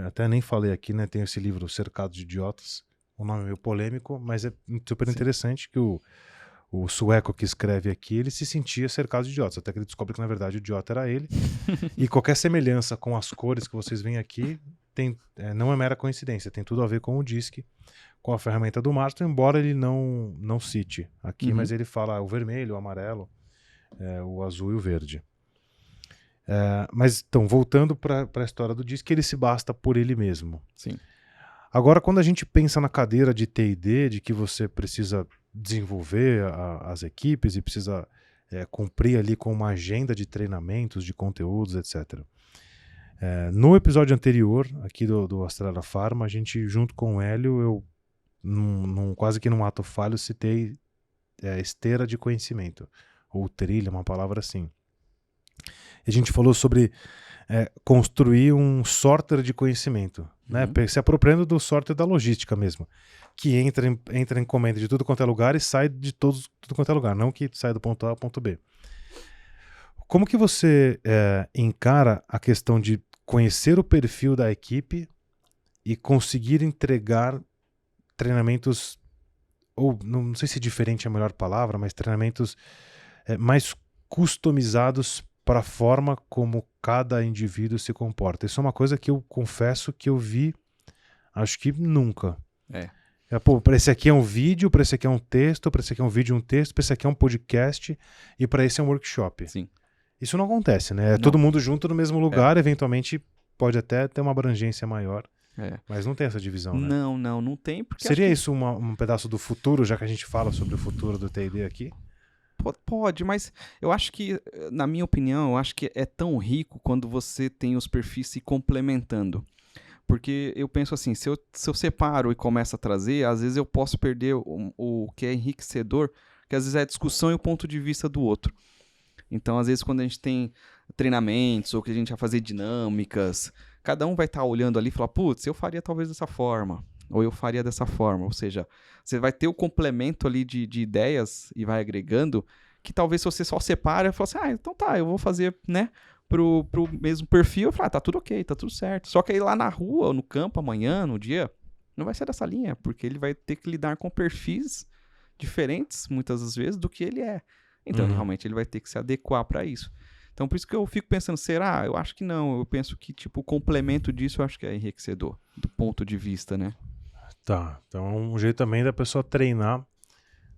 até nem falei aqui, né? Tem esse livro, Cercado de Idiotas, um nome meio polêmico, mas é super interessante que o sueco que escreve aqui, ele se sentia cercado de idiotas, até que ele descobre que na verdade o idiota era ele. E qualquer semelhança com as cores que vocês veem aqui não é mera coincidência, tem tudo a ver com o DISC, com a ferramenta do Marston, embora ele não cite aqui, mas ele fala o vermelho, o amarelo, o azul e o verde. Mas então, voltando para a história do DISC, ele se basta por ele mesmo. Sim. Agora, quando a gente pensa na cadeira de T&D, de que você precisa desenvolver as equipes e precisa cumprir ali com uma agenda de treinamentos, de conteúdos, etc. No episódio anterior, aqui do Astrara Pharma, a gente, junto com o Hélio, eu, quase que num ato falho, citei esteira de conhecimento, ou trilha, uma palavra assim. E a gente falou sobre construir um sorter de conhecimento, né? Se apropriando do sorter da logística mesmo, que entra em encomenda de tudo quanto é lugar e sai de tudo quanto é lugar, não que sai do ponto A ao ponto B. Como que você encara a questão de conhecer o perfil da equipe e conseguir entregar treinamentos, ou não sei se diferente é a melhor palavra, mas treinamentos mais customizados para a forma como cada indivíduo se comporta? Isso é uma coisa que eu confesso que eu vi, acho que nunca. Para esse aqui é um vídeo, para esse aqui é um texto, para esse aqui é um vídeo e um texto, para esse aqui é um podcast e para esse é um workshop. Sim. Isso não acontece, né? Todo mundo junto no mesmo lugar, eventualmente pode até ter uma abrangência maior, mas não tem essa divisão, né? Não tem. Porque seria isso um pedaço do futuro, já que a gente fala sobre o futuro do T&D aqui? Pode, mas eu acho que, na minha opinião, eu acho que é tão rico quando você tem os perfis se complementando. Porque eu penso assim, se eu separo e começo a trazer, às vezes eu posso perder o que é enriquecedor, que às vezes é a discussão e o ponto de vista do outro. Então, às vezes, quando a gente tem treinamentos ou que a gente vai fazer dinâmicas, cada um vai estar olhando ali e falar, putz, eu faria talvez dessa forma, ou eu faria dessa forma. Ou seja, você vai ter o complemento ali de ideias e vai agregando, que talvez se você só separa e fala assim, então tá, eu vou fazer, né, pro mesmo perfil, eu falo, tá tudo ok, tá tudo certo. Só que aí lá na rua, ou no campo, amanhã, no dia, não vai ser dessa linha, porque ele vai ter que lidar com perfis diferentes, muitas das vezes, do que ele é. Então, realmente, ele vai ter que se adequar para isso. Então, por isso que eu fico pensando, será? Eu acho que não. Eu penso que, tipo, o complemento disso eu acho que é enriquecedor, do ponto de vista, né? Tá, então é um jeito também da pessoa treinar.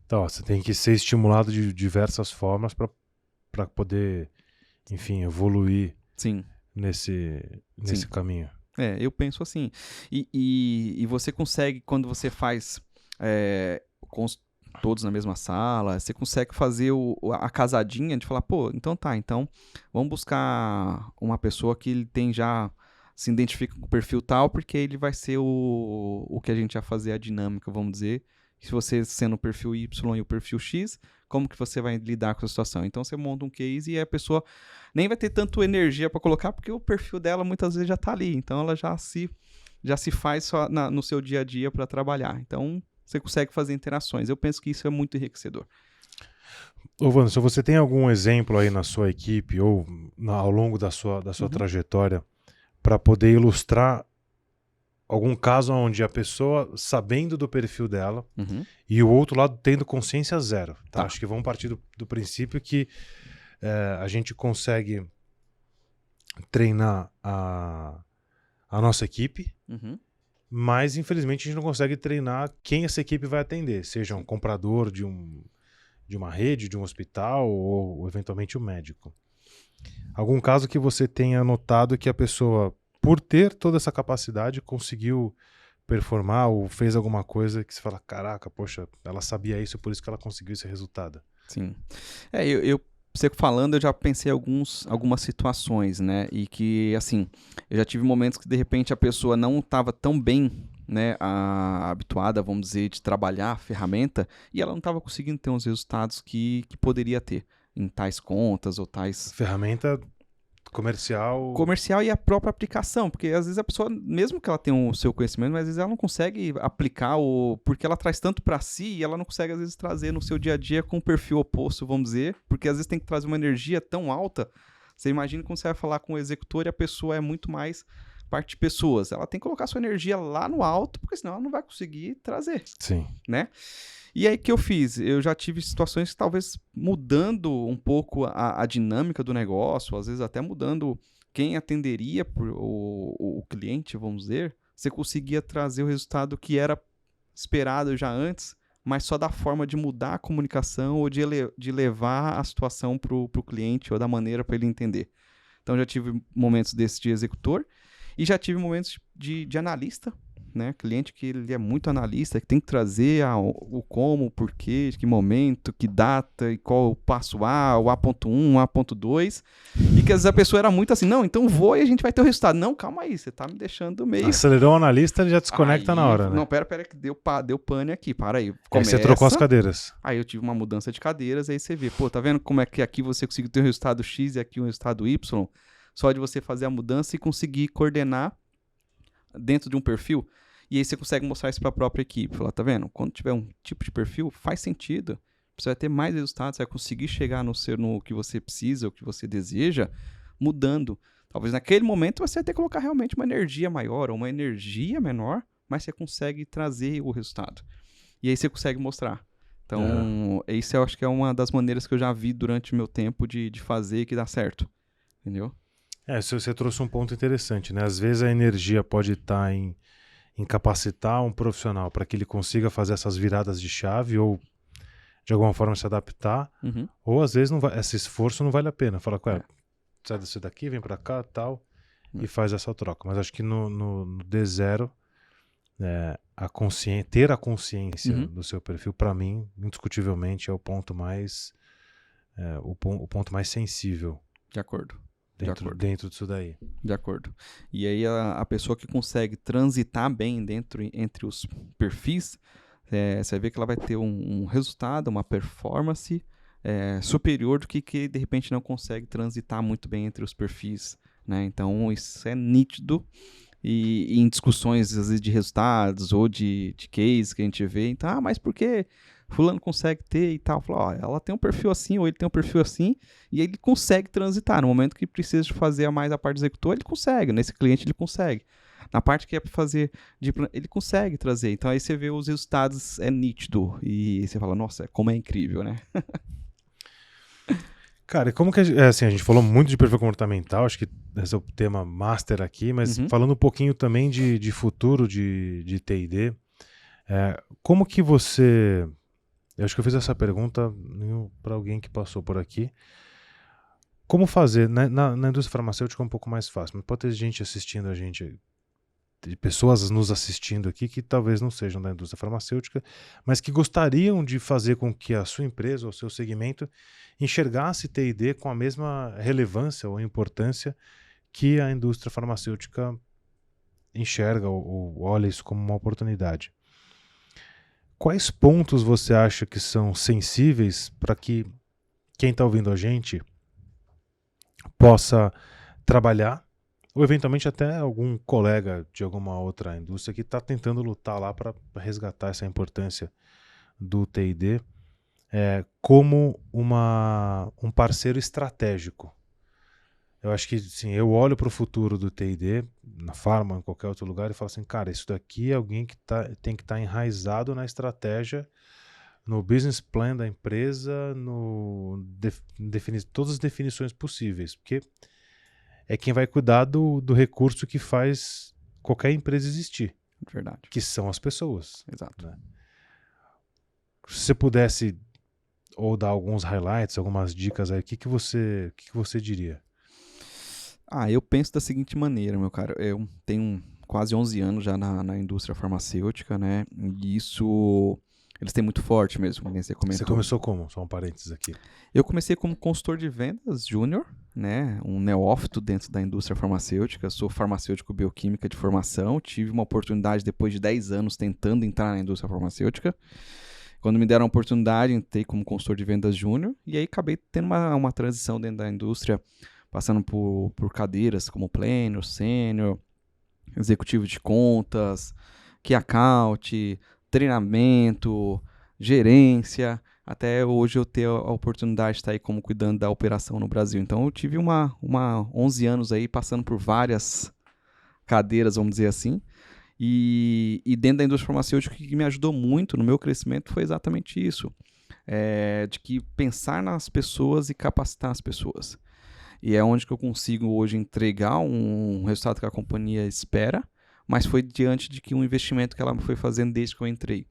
Então, ó, você tem que ser estimulado de diversas formas para poder, enfim, evoluir Sim. nesse Sim. caminho. Eu penso assim. E você consegue, quando você faz com todos na mesma sala, você consegue fazer a casadinha de falar, pô, então tá, então vamos buscar uma pessoa que ele tem já, se identifica com o perfil tal, porque ele vai ser o que a gente vai fazer a dinâmica, vamos dizer. Se você sendo o perfil Y e o perfil X, como que você vai lidar com a situação? Então você monta um case e a pessoa nem vai ter tanto energia para colocar, porque o perfil dela muitas vezes já tá ali, então ela já se faz só no seu dia a dia para trabalhar. Então você consegue fazer interações. Eu penso que isso é muito enriquecedor. Ô, Wanderson, você tem algum exemplo aí na sua equipe ou ao longo da sua trajetória para poder ilustrar algum caso onde a pessoa, sabendo do perfil dela, e o outro lado tendo consciência zero? Tá? Acho que vamos partir do princípio que a gente consegue treinar a nossa equipe, mas infelizmente a gente não consegue treinar quem essa equipe vai atender, seja um comprador de uma rede, de um hospital ou eventualmente um médico. Algum caso que você tenha notado que a pessoa, por ter toda essa capacidade, conseguiu performar ou fez alguma coisa que você fala, caraca, poxa, ela sabia isso, por isso que ela conseguiu esse resultado? Sim. Você falando, eu já pensei em algumas situações, né? E que, assim, eu já tive momentos que, de repente, a pessoa não estava tão bem, né, habituada, vamos dizer, de trabalhar a ferramenta, e ela não estava conseguindo ter os resultados que poderia ter em tais contas ou tais... Ferramenta comercial e a própria aplicação, porque às vezes a pessoa, mesmo que ela tenha o seu conhecimento, mas às vezes ela não consegue aplicar porque ela traz tanto para si e ela não consegue às vezes trazer no seu dia a dia com o perfil oposto, vamos dizer, porque às vezes tem que trazer uma energia tão alta. Você imagina quando você vai falar com o executor e a pessoa é muito mais parte de pessoas. Ela tem que colocar sua energia lá no alto, porque senão ela não vai conseguir trazer. Sim. Né? E aí, o que eu fiz? Eu já tive situações que talvez mudando um pouco a dinâmica do negócio, às vezes até mudando quem atenderia o cliente, vamos dizer, você conseguia trazer o resultado que era esperado já antes, mas só da forma de mudar a comunicação ou de levar a situação para o cliente ou da maneira para ele entender. Então, já tive momentos desse de executor e já tive momentos de analista, né? Cliente que ele é muito analista, que tem que trazer o como, o porquê, que momento, que data, e qual o passo A, o A.1, o A.2, e que às vezes a pessoa era muito assim, não, então vou e a gente vai ter o resultado. Não, calma aí, você tá me deixando meio... Acelerou o analista, ele já desconecta na hora, né? Não, pera que deu pane aqui, para aí. Começa. Aí você trocou as cadeiras. Aí eu tive uma mudança de cadeiras, aí você vê, pô, tá vendo como é que aqui você conseguiu ter um resultado X e aqui um resultado Y? Só de você fazer a mudança e conseguir coordenar dentro de um perfil. E aí você consegue mostrar isso para a própria equipe. Falar, tá vendo? Quando tiver um tipo de perfil, faz sentido. Você vai ter mais resultados, você vai conseguir chegar no que você precisa, o que você deseja, mudando. Talvez naquele momento você vai ter que colocar realmente uma energia maior ou uma energia menor, mas você consegue trazer o resultado. E aí você consegue mostrar. Então, isso eu acho que é uma das maneiras que eu já vi durante o meu tempo de fazer que dá certo. Entendeu? Você trouxe um ponto interessante, né? Às vezes a energia pode estar em capacitar um profissional para que ele consiga fazer essas viradas de chave ou de alguma forma se adaptar, ou às vezes esse esforço não vale a pena. Fala, sai disso daqui, vem para cá, tal, e faz essa troca. Mas acho que no D0, ter a consciência do seu perfil, para mim, indiscutivelmente, é o ponto mais o ponto mais sensível De acordo. dentro disso daí. De acordo. E aí a pessoa que consegue transitar bem entre os perfis, você vê que ela vai ter um resultado, uma performance superior do que de repente não consegue transitar muito bem entre os perfis, né? Então isso é nítido e em discussões às vezes de resultados ou de case que a gente vê, então, mas por que fulano consegue ter e tal? Fala, ó, ela tem um perfil assim ou ele tem um perfil assim e ele consegue transitar. No momento que precisa de fazer mais a parte do executor, ele consegue. Nesse cliente ele consegue. Na parte que é para fazer, ele consegue trazer. Então aí você vê os resultados, é nítido. E você fala, nossa, como é incrível, né? Cara, e como que assim, a gente falou muito de perfil comportamental, acho que esse é o tema master aqui, mas falando um pouquinho também de futuro de T&D, como que você... Eu acho que eu fiz essa pergunta para alguém que passou por aqui. Como fazer? Na indústria farmacêutica é um pouco mais fácil, mas pode ter gente assistindo a gente, pessoas nos assistindo aqui que talvez não sejam da indústria farmacêutica, mas que gostariam de fazer com que a sua empresa ou o seu segmento enxergasse T&D com a mesma relevância ou importância que a indústria farmacêutica enxerga ou olha isso como uma oportunidade. Quais pontos você acha que são sensíveis para que quem está ouvindo a gente possa trabalhar, ou eventualmente até algum colega de alguma outra indústria que está tentando lutar lá para resgatar essa importância do T&D como um parceiro estratégico? Eu acho que sim, eu olho para o futuro do T&D, na Pharma, em qualquer outro lugar, e falo assim, cara, isso daqui é alguém que tem que estar enraizado na estratégia, no business plan da empresa, todas as definições possíveis, porque é quem vai cuidar do recurso que faz qualquer empresa existir. Verdade. Que são as pessoas. Exato. Né? Se você pudesse ou dar alguns highlights, algumas dicas aí, o que você diria? Eu penso da seguinte maneira, meu cara. Eu tenho quase 11 anos já na indústria farmacêutica, né? E isso, eles têm muito forte mesmo, como você comentou. Você começou como? Só um parênteses aqui. Eu comecei como consultor de vendas júnior, né? Um neófito dentro da indústria farmacêutica. Sou farmacêutico bioquímica de formação. Tive uma oportunidade depois de 10 anos tentando entrar na indústria farmacêutica. Quando me deram a oportunidade, entrei como consultor de vendas júnior. E aí acabei tendo uma transição dentro da indústria, passando por cadeiras como pleno, sênior, executivo de contas, key account, treinamento, gerência, até hoje eu ter a oportunidade de estar aí como cuidando da operação no Brasil. Então eu tive 11 anos aí passando por várias cadeiras, vamos dizer assim, e dentro da indústria farmacêutica o que me ajudou muito no meu crescimento foi exatamente isso, de que pensar nas pessoas e capacitar as pessoas. E é onde que eu consigo hoje entregar um resultado que a companhia espera, mas foi diante de que um investimento que ela foi fazendo desde que eu entrei.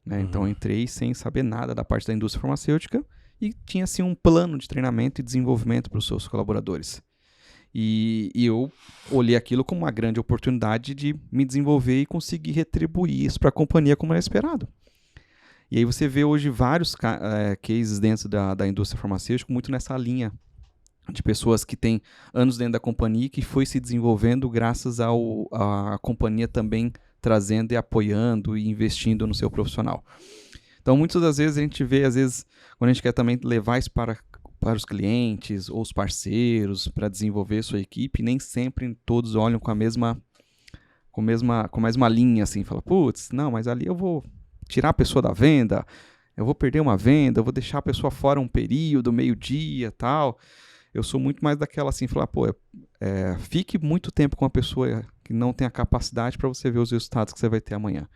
Né? Então eu entrei sem saber nada da parte da indústria farmacêutica e tinha assim um plano de treinamento e desenvolvimento para os seus colaboradores. E eu olhei aquilo como uma grande oportunidade de me desenvolver e conseguir retribuir isso para a companhia como era esperado. E aí você vê hoje vários cases dentro da indústria farmacêutica muito nessa linha de pessoas que têm anos dentro da companhia e que foi se desenvolvendo graças à companhia também trazendo e apoiando e investindo no seu profissional. Então, muitas das vezes a gente vê, às vezes, quando a gente quer também levar isso para os clientes ou os parceiros para desenvolver sua equipe, nem sempre todos olham com a mesma linha, assim, fala, putz, não, mas ali eu vou tirar a pessoa da venda, eu vou perder uma venda, eu vou deixar a pessoa fora um período, meio-dia, tal. Eu sou muito mais daquela assim, falar, fique muito tempo com uma pessoa que não tem a capacidade para você ver os resultados que você vai ter amanhã.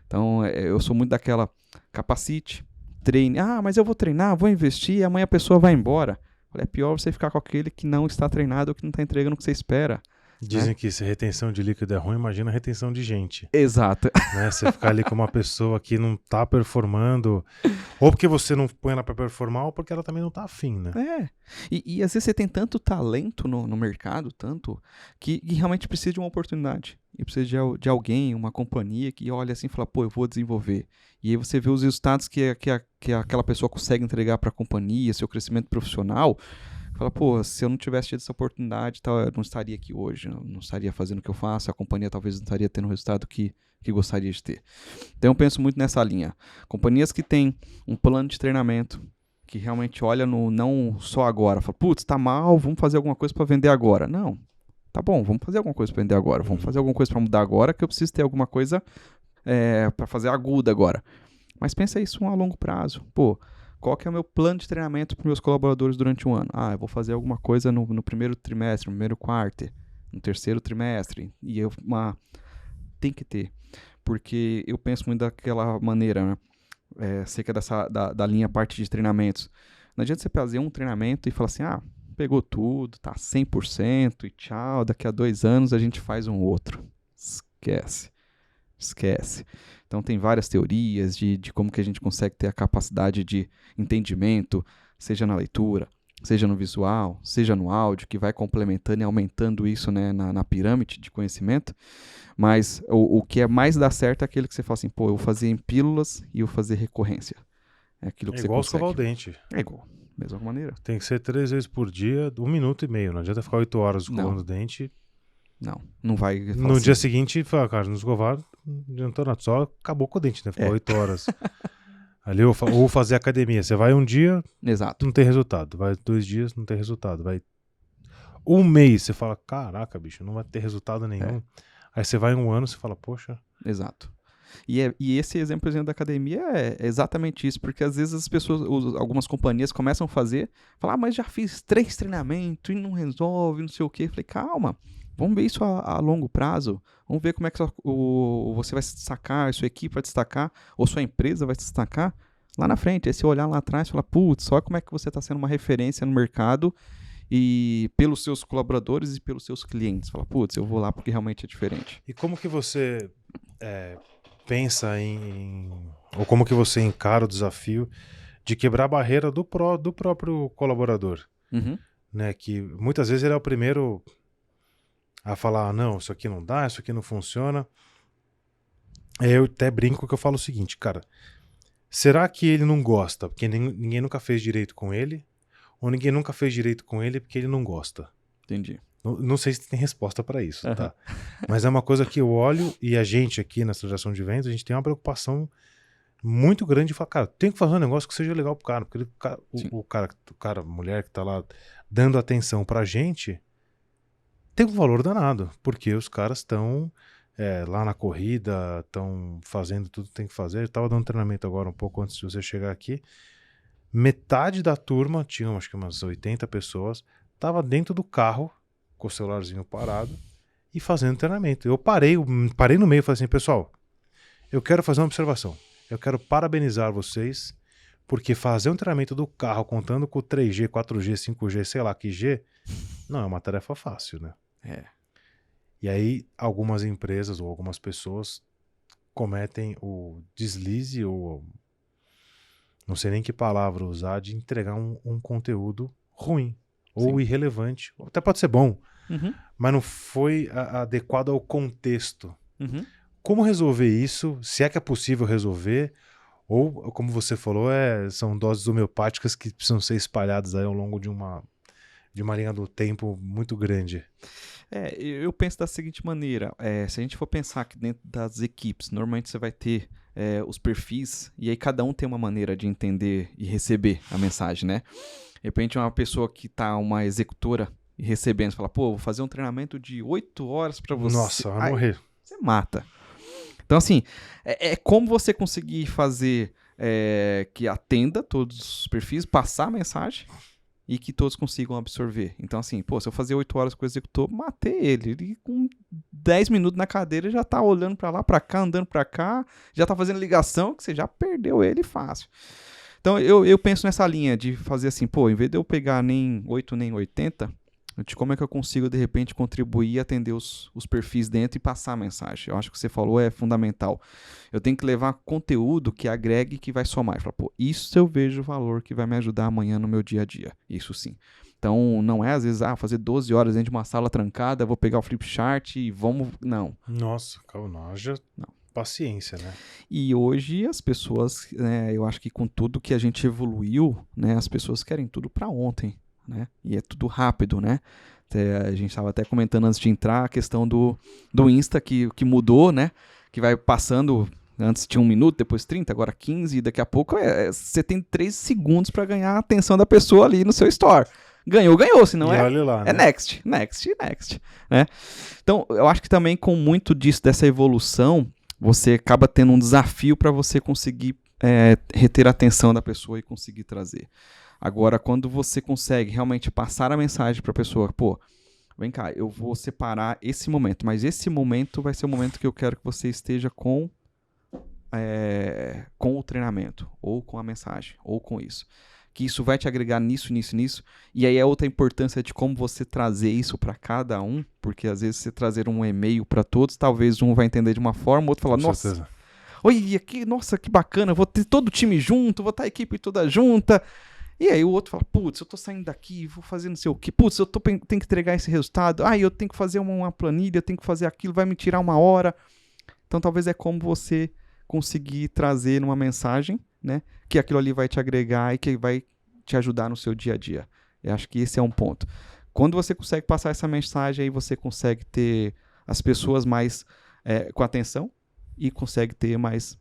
Então, eu sou muito daquela, capacite, treine. Mas eu vou treinar, vou investir e amanhã a pessoa vai embora. É pior você ficar com aquele que não está treinado ou que não está entregando o que você espera. Dizem que se retenção de líquido é ruim, imagina a retenção de gente. Exato. Né? Você ficar ali com uma pessoa que não tá performando, ou porque você não põe ela pra performar, ou porque ela também não tá afim, né? E às vezes você tem tanto talento no mercado, tanto, que realmente precisa de uma oportunidade. E precisa de alguém, uma companhia que olha assim e fala, pô, eu vou desenvolver. E aí você vê os resultados que aquela pessoa consegue entregar para a companhia, seu crescimento profissional. Fala, pô, se eu não tivesse tido essa oportunidade, eu não estaria aqui hoje, eu não estaria fazendo o que eu faço, a companhia talvez não estaria tendo o resultado que gostaria de ter. Então eu penso muito nessa linha. Companhias que têm um plano de treinamento, que realmente olha não só agora, fala, putz, tá mal, vamos fazer alguma coisa para vender agora. Não, tá bom, vamos fazer alguma coisa para vender agora, vamos fazer alguma coisa para mudar agora, que eu preciso ter alguma coisa para fazer aguda agora. Mas pensa isso a longo prazo. Pô, qual que é o meu plano de treinamento para meus colaboradores durante um ano? Eu vou fazer alguma coisa no primeiro trimestre, no primeiro quarto, no terceiro trimestre. E tem que ter. Porque eu penso muito daquela maneira, né? Cerca da linha parte de treinamentos. Não adianta você fazer um treinamento e falar assim, pegou tudo, tá 100% e tchau, daqui a 2 anos a gente faz um outro. Esquece. Então tem várias teorias de como que a gente consegue ter a capacidade de entendimento, seja na leitura, seja no visual, seja no áudio, que vai complementando e aumentando isso, né, na pirâmide de conhecimento. Mas o que é mais dá certo é aquele que você fala assim, pô, eu vou fazer em pílulas e eu vou fazer recorrência. É aquilo que você igual consegue. Escovar o dente. É igual, mesma maneira. Tem que ser 3 vezes por dia, 1 minuto e meio. Não adianta ficar 8 horas escovando o dente. Não vai. No assim. dia seguinte, fala, cara, não escovar, não adiantou nada, só acabou com o dente, né? Ficou 8 horas. Ali, ou fazer academia. Você vai um dia, Exato. não tem resultado. Vai 2 dias, não tem resultado. Vai 1 mês, você fala, caraca, bicho, não vai ter resultado nenhum. Aí você vai 1 ano, você fala, poxa. Exato. E esse exemplo da academia é exatamente isso, porque às vezes as pessoas, algumas companhias começam a fazer, falar, mas já fiz 3 treinamentos e não resolve, não sei o quê. Eu falei, calma, vamos ver isso a longo prazo, vamos ver como é que você vai se destacar, a sua equipe vai destacar, ou sua empresa vai se destacar lá na frente. Aí você olhar lá atrás e falar, putz, olha como é que você está sendo uma referência no mercado e pelos seus colaboradores e pelos seus clientes. Fala, putz, eu vou lá porque realmente é diferente. E como que você pensa ou como que você encara o desafio de quebrar a barreira do próprio colaborador? Né? Que muitas vezes ele é o primeiro a falar, não, isso aqui não dá, isso aqui não funciona. Eu até brinco que eu falo o seguinte, cara, será que ele não gosta porque ninguém nunca fez direito com ele? Ou ninguém nunca fez direito com ele porque ele não gosta? Entendi. Não sei se tem resposta para isso, tá? Mas é uma coisa que eu olho e a gente aqui na aceleração de vendas, a gente tem uma preocupação muito grande de falar, cara, tem que fazer um negócio que seja legal pro cara, porque a mulher que tá lá dando atenção pra gente tem um valor danado, porque os caras estão lá na corrida, estão fazendo tudo que tem que fazer. Eu tava dando treinamento agora um pouco antes de você chegar aqui. Metade da turma, tinham acho que umas 80 pessoas, tava dentro do carro, com o celularzinho parado, e fazendo treinamento. Eu parei no meio e falei assim, pessoal, eu quero fazer uma observação. Eu quero parabenizar vocês, porque fazer um treinamento do carro contando com 3G, 4G, 5G, sei lá que G, não é uma tarefa fácil, né? E aí algumas empresas ou algumas pessoas cometem o deslize ou não sei nem que palavra usar, de entregar um conteúdo ruim ou irrelevante. Até pode ser bom, mas não foi adequado ao contexto. Como resolver isso? Se é que é possível resolver? Ou, como você falou, são doses homeopáticas que precisam ser espalhadas aí ao longo de uma linha do tempo muito grande. Eu penso da seguinte maneira, se a gente for pensar aqui dentro das equipes, normalmente você vai ter os perfis, e aí cada um tem uma maneira de entender e receber a mensagem, né? De repente uma pessoa que tá uma executora e recebendo, você fala, pô, vou fazer um treinamento de 8 horas para você. Nossa, vai morrer. Você mata. Então, assim, como você conseguir fazer que atenda todos os perfis, passar a mensagem e que todos consigam absorver. Então, assim, pô, se eu fazer 8 horas com o executor, matei ele. Ele com 10 minutos na cadeira já tá olhando pra lá, pra cá, andando pra cá, já tá fazendo ligação, que você já perdeu ele fácil. Então, eu penso nessa linha de fazer assim, pô, em vez de eu pegar nem 8 nem 80, de como é que eu consigo, de repente, contribuir, atender os perfis dentro e passar a mensagem. Eu acho que você falou é fundamental. Eu tenho que levar conteúdo que agregue, que vai somar. Falar, pô, isso eu vejo valor que vai me ajudar amanhã no meu dia a dia. Isso sim. Então, não é às vezes, fazer 12 horas dentro de uma sala trancada, vou pegar o Flipchart e vamos... Não. Nossa, calma, haja paciência, né? E hoje as pessoas, né, eu acho que com tudo que a gente evoluiu, né, as pessoas querem tudo para ontem, né? E é tudo rápido, né? A gente estava até comentando antes de entrar a questão do Insta que mudou, né? Que vai passando, antes tinha 1 minuto, depois 30, agora 15, e daqui a pouco você tem 3 segundos para ganhar a atenção da pessoa ali no seu store. Ganhou, senão lá, né? next, né? Então, eu acho que também com muito disso, dessa evolução, você acaba tendo um desafio para você conseguir reter a atenção da pessoa e conseguir trazer. Agora, quando você consegue realmente passar a mensagem para a pessoa, pô, vem cá, eu vou separar esse momento, mas esse momento vai ser o momento que eu quero que você esteja com o treinamento, ou com a mensagem, ou com isso. Que isso vai te agregar nisso. E aí é outra importância de como você trazer isso para cada um, porque às vezes você trazer um e-mail para todos, talvez um vai entender de uma forma, o outro fala, nossa, oi, aqui, nossa, que bacana, vou ter todo o time junto, vou estar a equipe toda junta. E aí o outro fala, putz, eu tô saindo daqui, vou fazer não sei o quê, putz, eu tenho que entregar esse resultado, eu tenho que fazer uma planilha, eu tenho que fazer aquilo, vai me tirar 1 hora. Então talvez é como você conseguir trazer numa mensagem, né, que aquilo ali vai te agregar e que vai te ajudar no seu dia a dia. Eu acho que esse é um ponto. Quando você consegue passar essa mensagem, aí você consegue ter as pessoas mais com atenção e consegue ter mais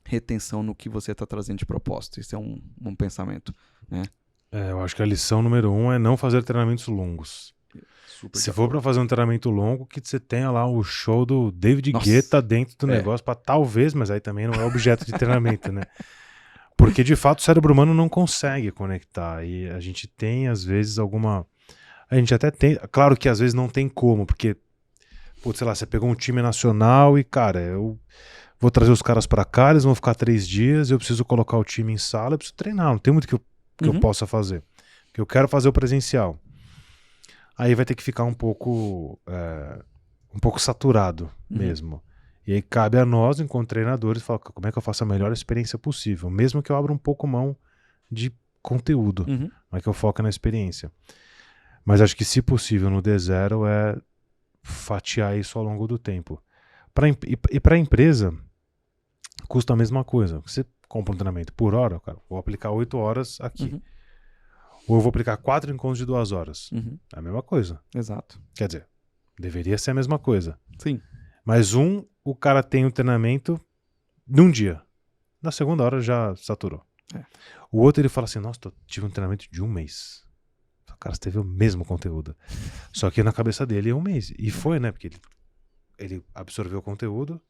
retenção no que você está trazendo de propósito. Isso é um pensamento, né? Eu acho que a lição número 1 é não fazer treinamentos longos. Se for para fazer um treinamento longo, que você tenha lá o show do David Guetta dentro do negócio, para talvez, mas aí também não é objeto de treinamento, né? Porque de fato o cérebro humano não consegue conectar. E a gente tem, às vezes, a gente até tem. Claro que às vezes não tem como, porque, putz, sei lá, você pegou um time nacional e, cara, eu vou trazer os caras para cá, eles vão ficar 3 dias, eu preciso colocar o time em sala, eu preciso treinar, não tem muito que eu possa fazer. Porque eu quero fazer o presencial. Aí vai ter que ficar um pouco saturado mesmo. E aí cabe a nós, enquanto treinadores, falar como é que eu faço a melhor experiência possível, mesmo que eu abra um pouco mão de conteúdo, não é que eu foque na experiência. Mas acho que, se possível, no D0 é fatiar isso ao longo do tempo. E para a empresa, custa a mesma coisa. Você compra um treinamento por hora, cara, vou aplicar 8 horas aqui. Ou eu vou aplicar 4 encontros de 2 horas. É a mesma coisa. Exato. Quer dizer, deveria ser a mesma coisa. Sim. Mas o cara tem um treinamento num dia. Na segunda hora já saturou. O outro, ele fala assim, nossa, tive um treinamento de 1 mês. O cara teve o mesmo conteúdo. Só que na cabeça dele é 1 mês. E foi, né? Porque ele absorveu o conteúdo,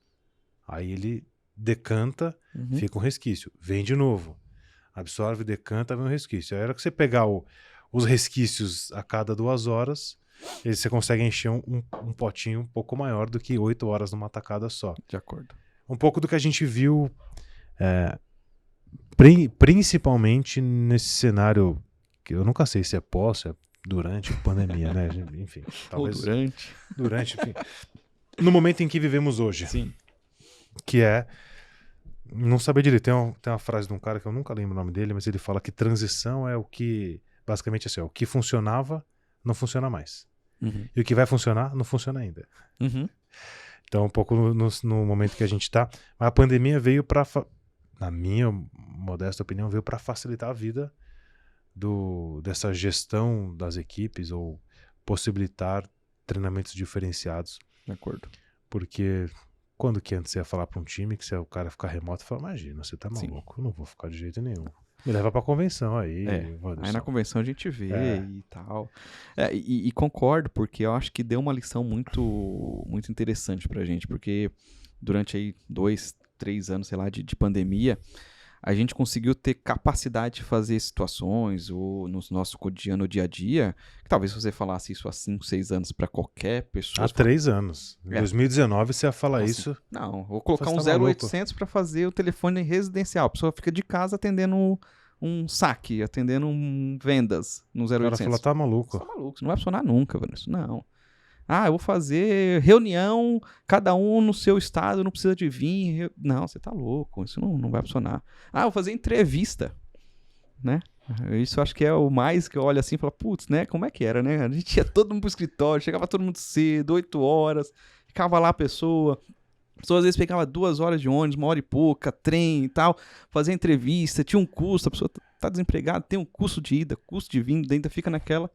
aí ele decanta, fica um resquício. Vem de novo. Absorve, decanta, vem um resquício. Aí era que você pegar os resquícios a cada 2 horas, você consegue encher um potinho um pouco maior do que 8 horas numa tacada só. De acordo. Um pouco do que a gente viu, principalmente nesse cenário, que eu nunca sei se é pós, é durante a pandemia, né? Enfim. Talvez, ou durante. Durante, enfim. No momento em que vivemos hoje. Sim. Que é... Não saber direito. Tem uma frase de um cara que eu nunca lembro o nome dele, mas ele fala que transição é o que... Basicamente assim, o que funcionava não funciona mais. E o que vai funcionar não funciona ainda. Então, um pouco no momento que a gente está. Mas a pandemia veio para... Na minha modesta opinião, veio para facilitar a vida dessa gestão das equipes ou possibilitar treinamentos diferenciados. De acordo. Porque... Quando que antes você ia falar para um time que o cara ficar remoto, fala, imagina, você tá maluco, eu não vou ficar de jeito nenhum. Me leva pra convenção aí. Aí na convenção a gente vê e tal. E concordo, porque eu acho que deu uma lição muito, muito interessante pra gente, porque durante aí 2, 3 anos, sei lá, de pandemia, a gente conseguiu ter capacidade de fazer situações ou no nosso cotidiano, dia a dia, que talvez se você falasse isso há 5, 6 anos para qualquer pessoa... Há 3 anos. Em 2019 você ia falar isso... Não, vou colocar um 0800 para fazer o telefone residencial. A pessoa fica de casa atendendo um saque, atendendo vendas no 0800. O cara falou, tá maluco. Você tá maluco, isso não vai funcionar nunca, velho. Isso não. Ah, eu vou fazer reunião, cada um no seu estado, não precisa de vir. Não, você tá louco, isso não vai funcionar. Ah, eu vou fazer entrevista, né? Isso eu acho que é o mais que eu olho assim e falo, putz, né? Como é que era, né? A gente ia todo mundo pro escritório, chegava todo mundo cedo, 8 horas, ficava lá a pessoa às vezes pegava 2 horas de ônibus, 1 hora e pouca, trem e tal, fazia entrevista, tinha um custo, a pessoa tá desempregada, tem um custo de ida, custo de vinda, ainda fica naquela.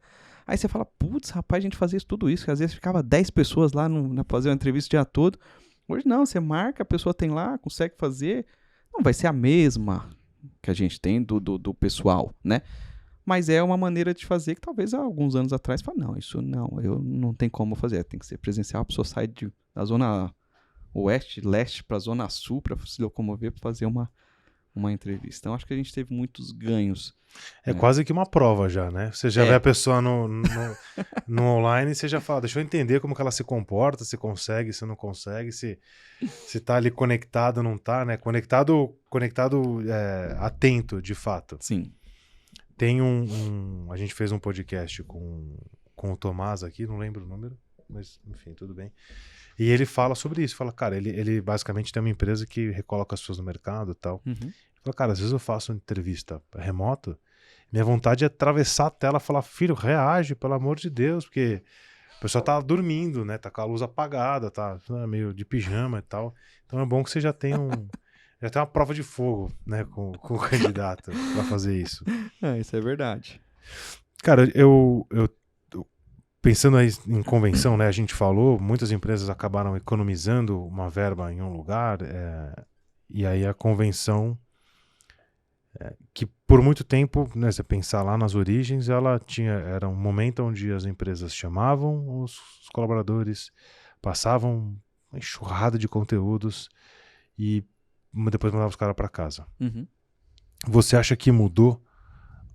Aí você fala, putz, rapaz, a gente fazia tudo isso, que às vezes ficava 10 pessoas lá na fazer uma entrevista o dia todo. Hoje não, você marca, a pessoa tem lá, consegue fazer, não vai ser a mesma que a gente tem do pessoal, né? Mas é uma maneira de fazer que talvez há alguns anos atrás fala, não, isso não, eu não tem como fazer, tem que ser presencial, a pessoa sai da zona oeste, leste para a zona sul para se locomover para fazer uma entrevista. Então acho que a gente teve muitos ganhos. É quase que uma prova já, né? Você já vê a pessoa no online e você já fala, deixa eu entender como que ela se comporta, se consegue, se não consegue, se tá ali conectado ou não tá, né? Conectado atento, de fato. Sim. Tem a gente fez um podcast com o Tomás aqui, não lembro o número, mas enfim, tudo bem. E ele fala sobre isso, fala, cara, ele basicamente tem uma empresa que recoloca as pessoas no mercado e tal. Uhum. Ele fala, cara, às vezes eu faço uma entrevista remoto, minha vontade é atravessar a tela e falar, filho, reage, pelo amor de Deus, porque a pessoa tá dormindo, né, tá com a luz apagada, tá meio de pijama e tal. Então é bom que você já tem uma prova de fogo, né, com o candidato pra fazer isso. Isso é verdade. Cara, eu pensando aí em convenção, né, a gente falou, muitas empresas acabaram economizando uma verba em um lugar, e aí a convenção, que por muito tempo, né, você pensar lá nas origens, era um momento onde as empresas chamavam os colaboradores, passavam uma enxurrada de conteúdos e depois mandavam os caras para casa. Uhum. Você acha que mudou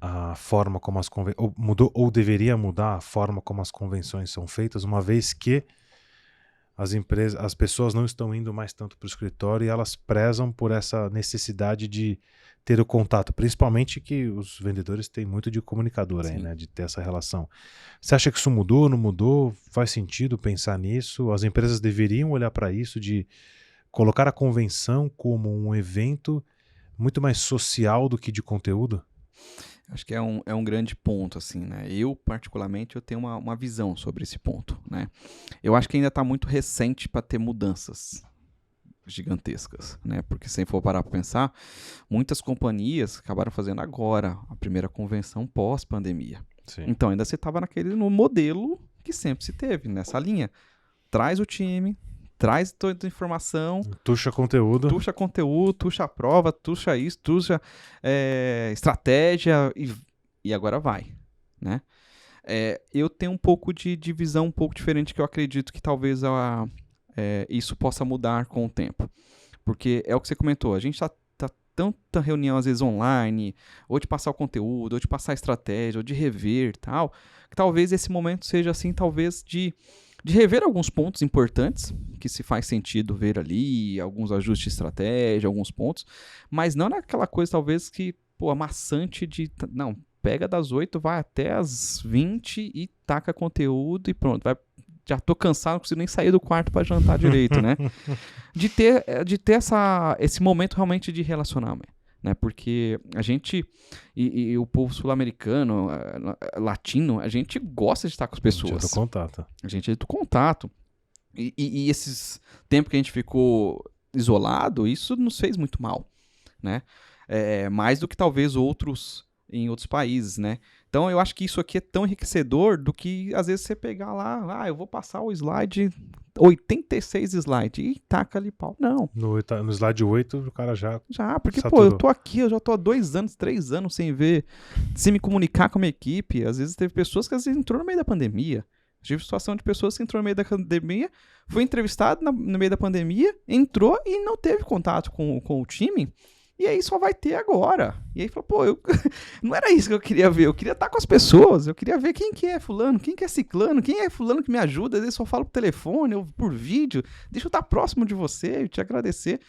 a forma como mudou ou deveria mudar a forma como as convenções são feitas, uma vez que as pessoas não estão indo mais tanto para o escritório e elas prezam por essa necessidade de ter o contato, principalmente que os vendedores têm muito de comunicador aí, né, de ter essa relação. Você acha que isso mudou, não mudou? Faz sentido pensar nisso? As empresas deveriam olhar para isso, de colocar a convenção como um evento muito mais social do que de conteúdo? Acho que é um grande ponto, assim, né? Eu, particularmente, eu tenho uma visão sobre esse ponto, né? Eu acho que ainda está muito recente para ter mudanças gigantescas, né? Porque se for parar para pensar, muitas companhias acabaram fazendo agora a primeira convenção pós-pandemia. Sim. Então, ainda você estava no modelo que sempre se teve, nessa linha. Traz o time, traz toda a informação. Tuxa conteúdo, tuxa a prova, tuxa isso, tuxa estratégia e agora vai, né? Eu tenho um pouco de visão um pouco diferente, que eu acredito que talvez isso possa mudar com o tempo. Porque é o que você comentou, a gente tá tanta reunião às vezes online, ou de passar o conteúdo, ou de passar a estratégia, ou de rever e tal, que talvez esse momento seja assim, talvez de rever alguns pontos importantes, que se faz sentido ver ali, alguns ajustes de estratégia, alguns pontos, mas não naquela coisa talvez que, amassante de, não, pega das 8, vai até as 20 e taca conteúdo e pronto, já tô cansado, não consigo nem sair do quarto para jantar direito, né? De ter esse momento realmente de relacionamento. Né, porque a gente e o povo sul-americano, latino, a gente gosta de estar com as pessoas. A gente é do contato. E esses tempos que a gente ficou isolado, isso nos fez muito mal, né? Mais do que talvez em outros países, né? Então eu acho que isso aqui é tão enriquecedor do que às vezes você pegar lá, eu vou passar o slide 86 slides e taca ali pau. Não. No slide 8 o cara já porque, saturou. Eu tô aqui, eu já tô há 2 anos, 3 anos sem me comunicar com a minha equipe. Às vezes teve pessoas que às vezes entrou no meio da pandemia. Tive situação de pessoas que entrou no meio da pandemia, foi entrevistado no meio da pandemia, entrou e não teve contato com o time. E aí só vai ter agora. E aí falou, não era isso que eu queria ver. Eu queria estar com as pessoas. Eu queria ver quem que é fulano, quem que é ciclano, quem é fulano que me ajuda. Às vezes só falo por telefone ou por vídeo. Deixa eu estar próximo de você, eu te agradecer.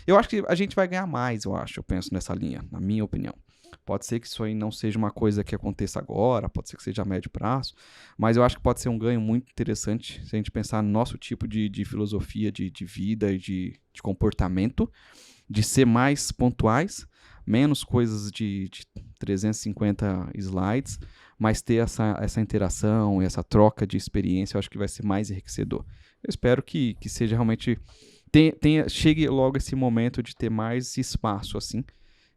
Eu acho que a gente vai ganhar mais, eu penso nessa linha, na minha opinião. Pode ser que isso aí não seja uma coisa que aconteça agora, pode ser que seja a médio prazo, mas eu acho que pode ser um ganho muito interessante se a gente pensar no nosso tipo de filosofia de vida e de comportamento, de ser mais pontuais, menos coisas de 350 slides, mas ter essa interação e essa troca de experiência, eu acho que vai ser mais enriquecedor. Eu espero que seja realmente... chegue logo esse momento de ter mais espaço, assim,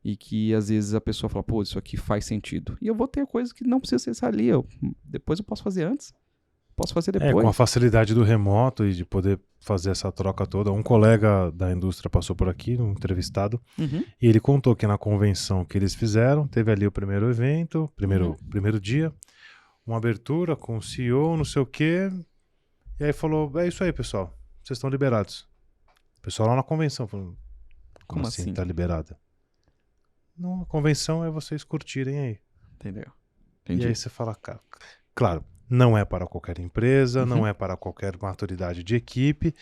e que às vezes a pessoa fala, pô, isso aqui faz sentido. E eu vou ter coisas que não precisa ser ali, depois eu posso fazer antes, posso fazer depois. Com a facilidade do remoto e de poder fazer essa troca toda. Um colega da indústria passou por aqui, um entrevistado, e ele contou que na convenção que eles fizeram, teve ali o primeiro evento, primeiro dia, uma abertura com o CEO, não sei o quê, e aí falou, é isso aí, pessoal, vocês estão liberados. O pessoal lá na convenção falou, como assim tá liberada? Não, a convenção é vocês curtirem aí. Entendeu? E aí você fala, claro, não é para qualquer empresa, não é para qualquer maturidade de equipe,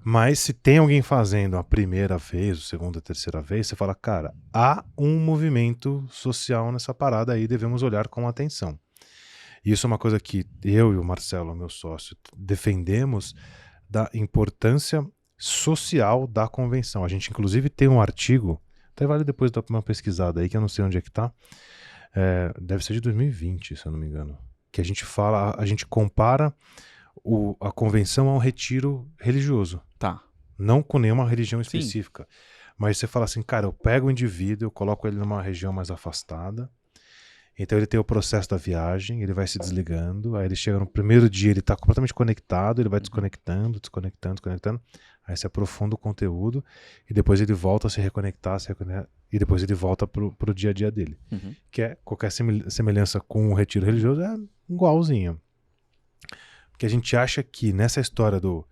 mas se tem alguém fazendo a primeira vez, a segunda, a terceira vez, você fala, cara, há um movimento social nessa parada aí, devemos olhar com atenção. E isso é uma coisa que eu e o Marcelo, meu sócio, defendemos da importância social da convenção. A gente, inclusive, tem um artigo, até vale depois dar uma pesquisada aí, que eu não sei onde é que tá, deve ser de 2020, se eu não me engano, que a gente fala, a gente compara a convenção a um retiro religioso. Tá. Não com nenhuma religião específica. Sim. Mas você fala assim, cara, eu pego o indivíduo, eu coloco ele numa região mais afastada, então ele tem o processo da viagem, ele vai se desligando, aí ele chega no primeiro dia, ele está completamente conectado, ele vai desconectando, aí se aprofunda o conteúdo, e depois ele volta a se reconectar, e depois ele volta pro dia a dia dele. Que é qualquer semelhança com o retiro religioso é igualzinho. Porque a gente acha que nessa história do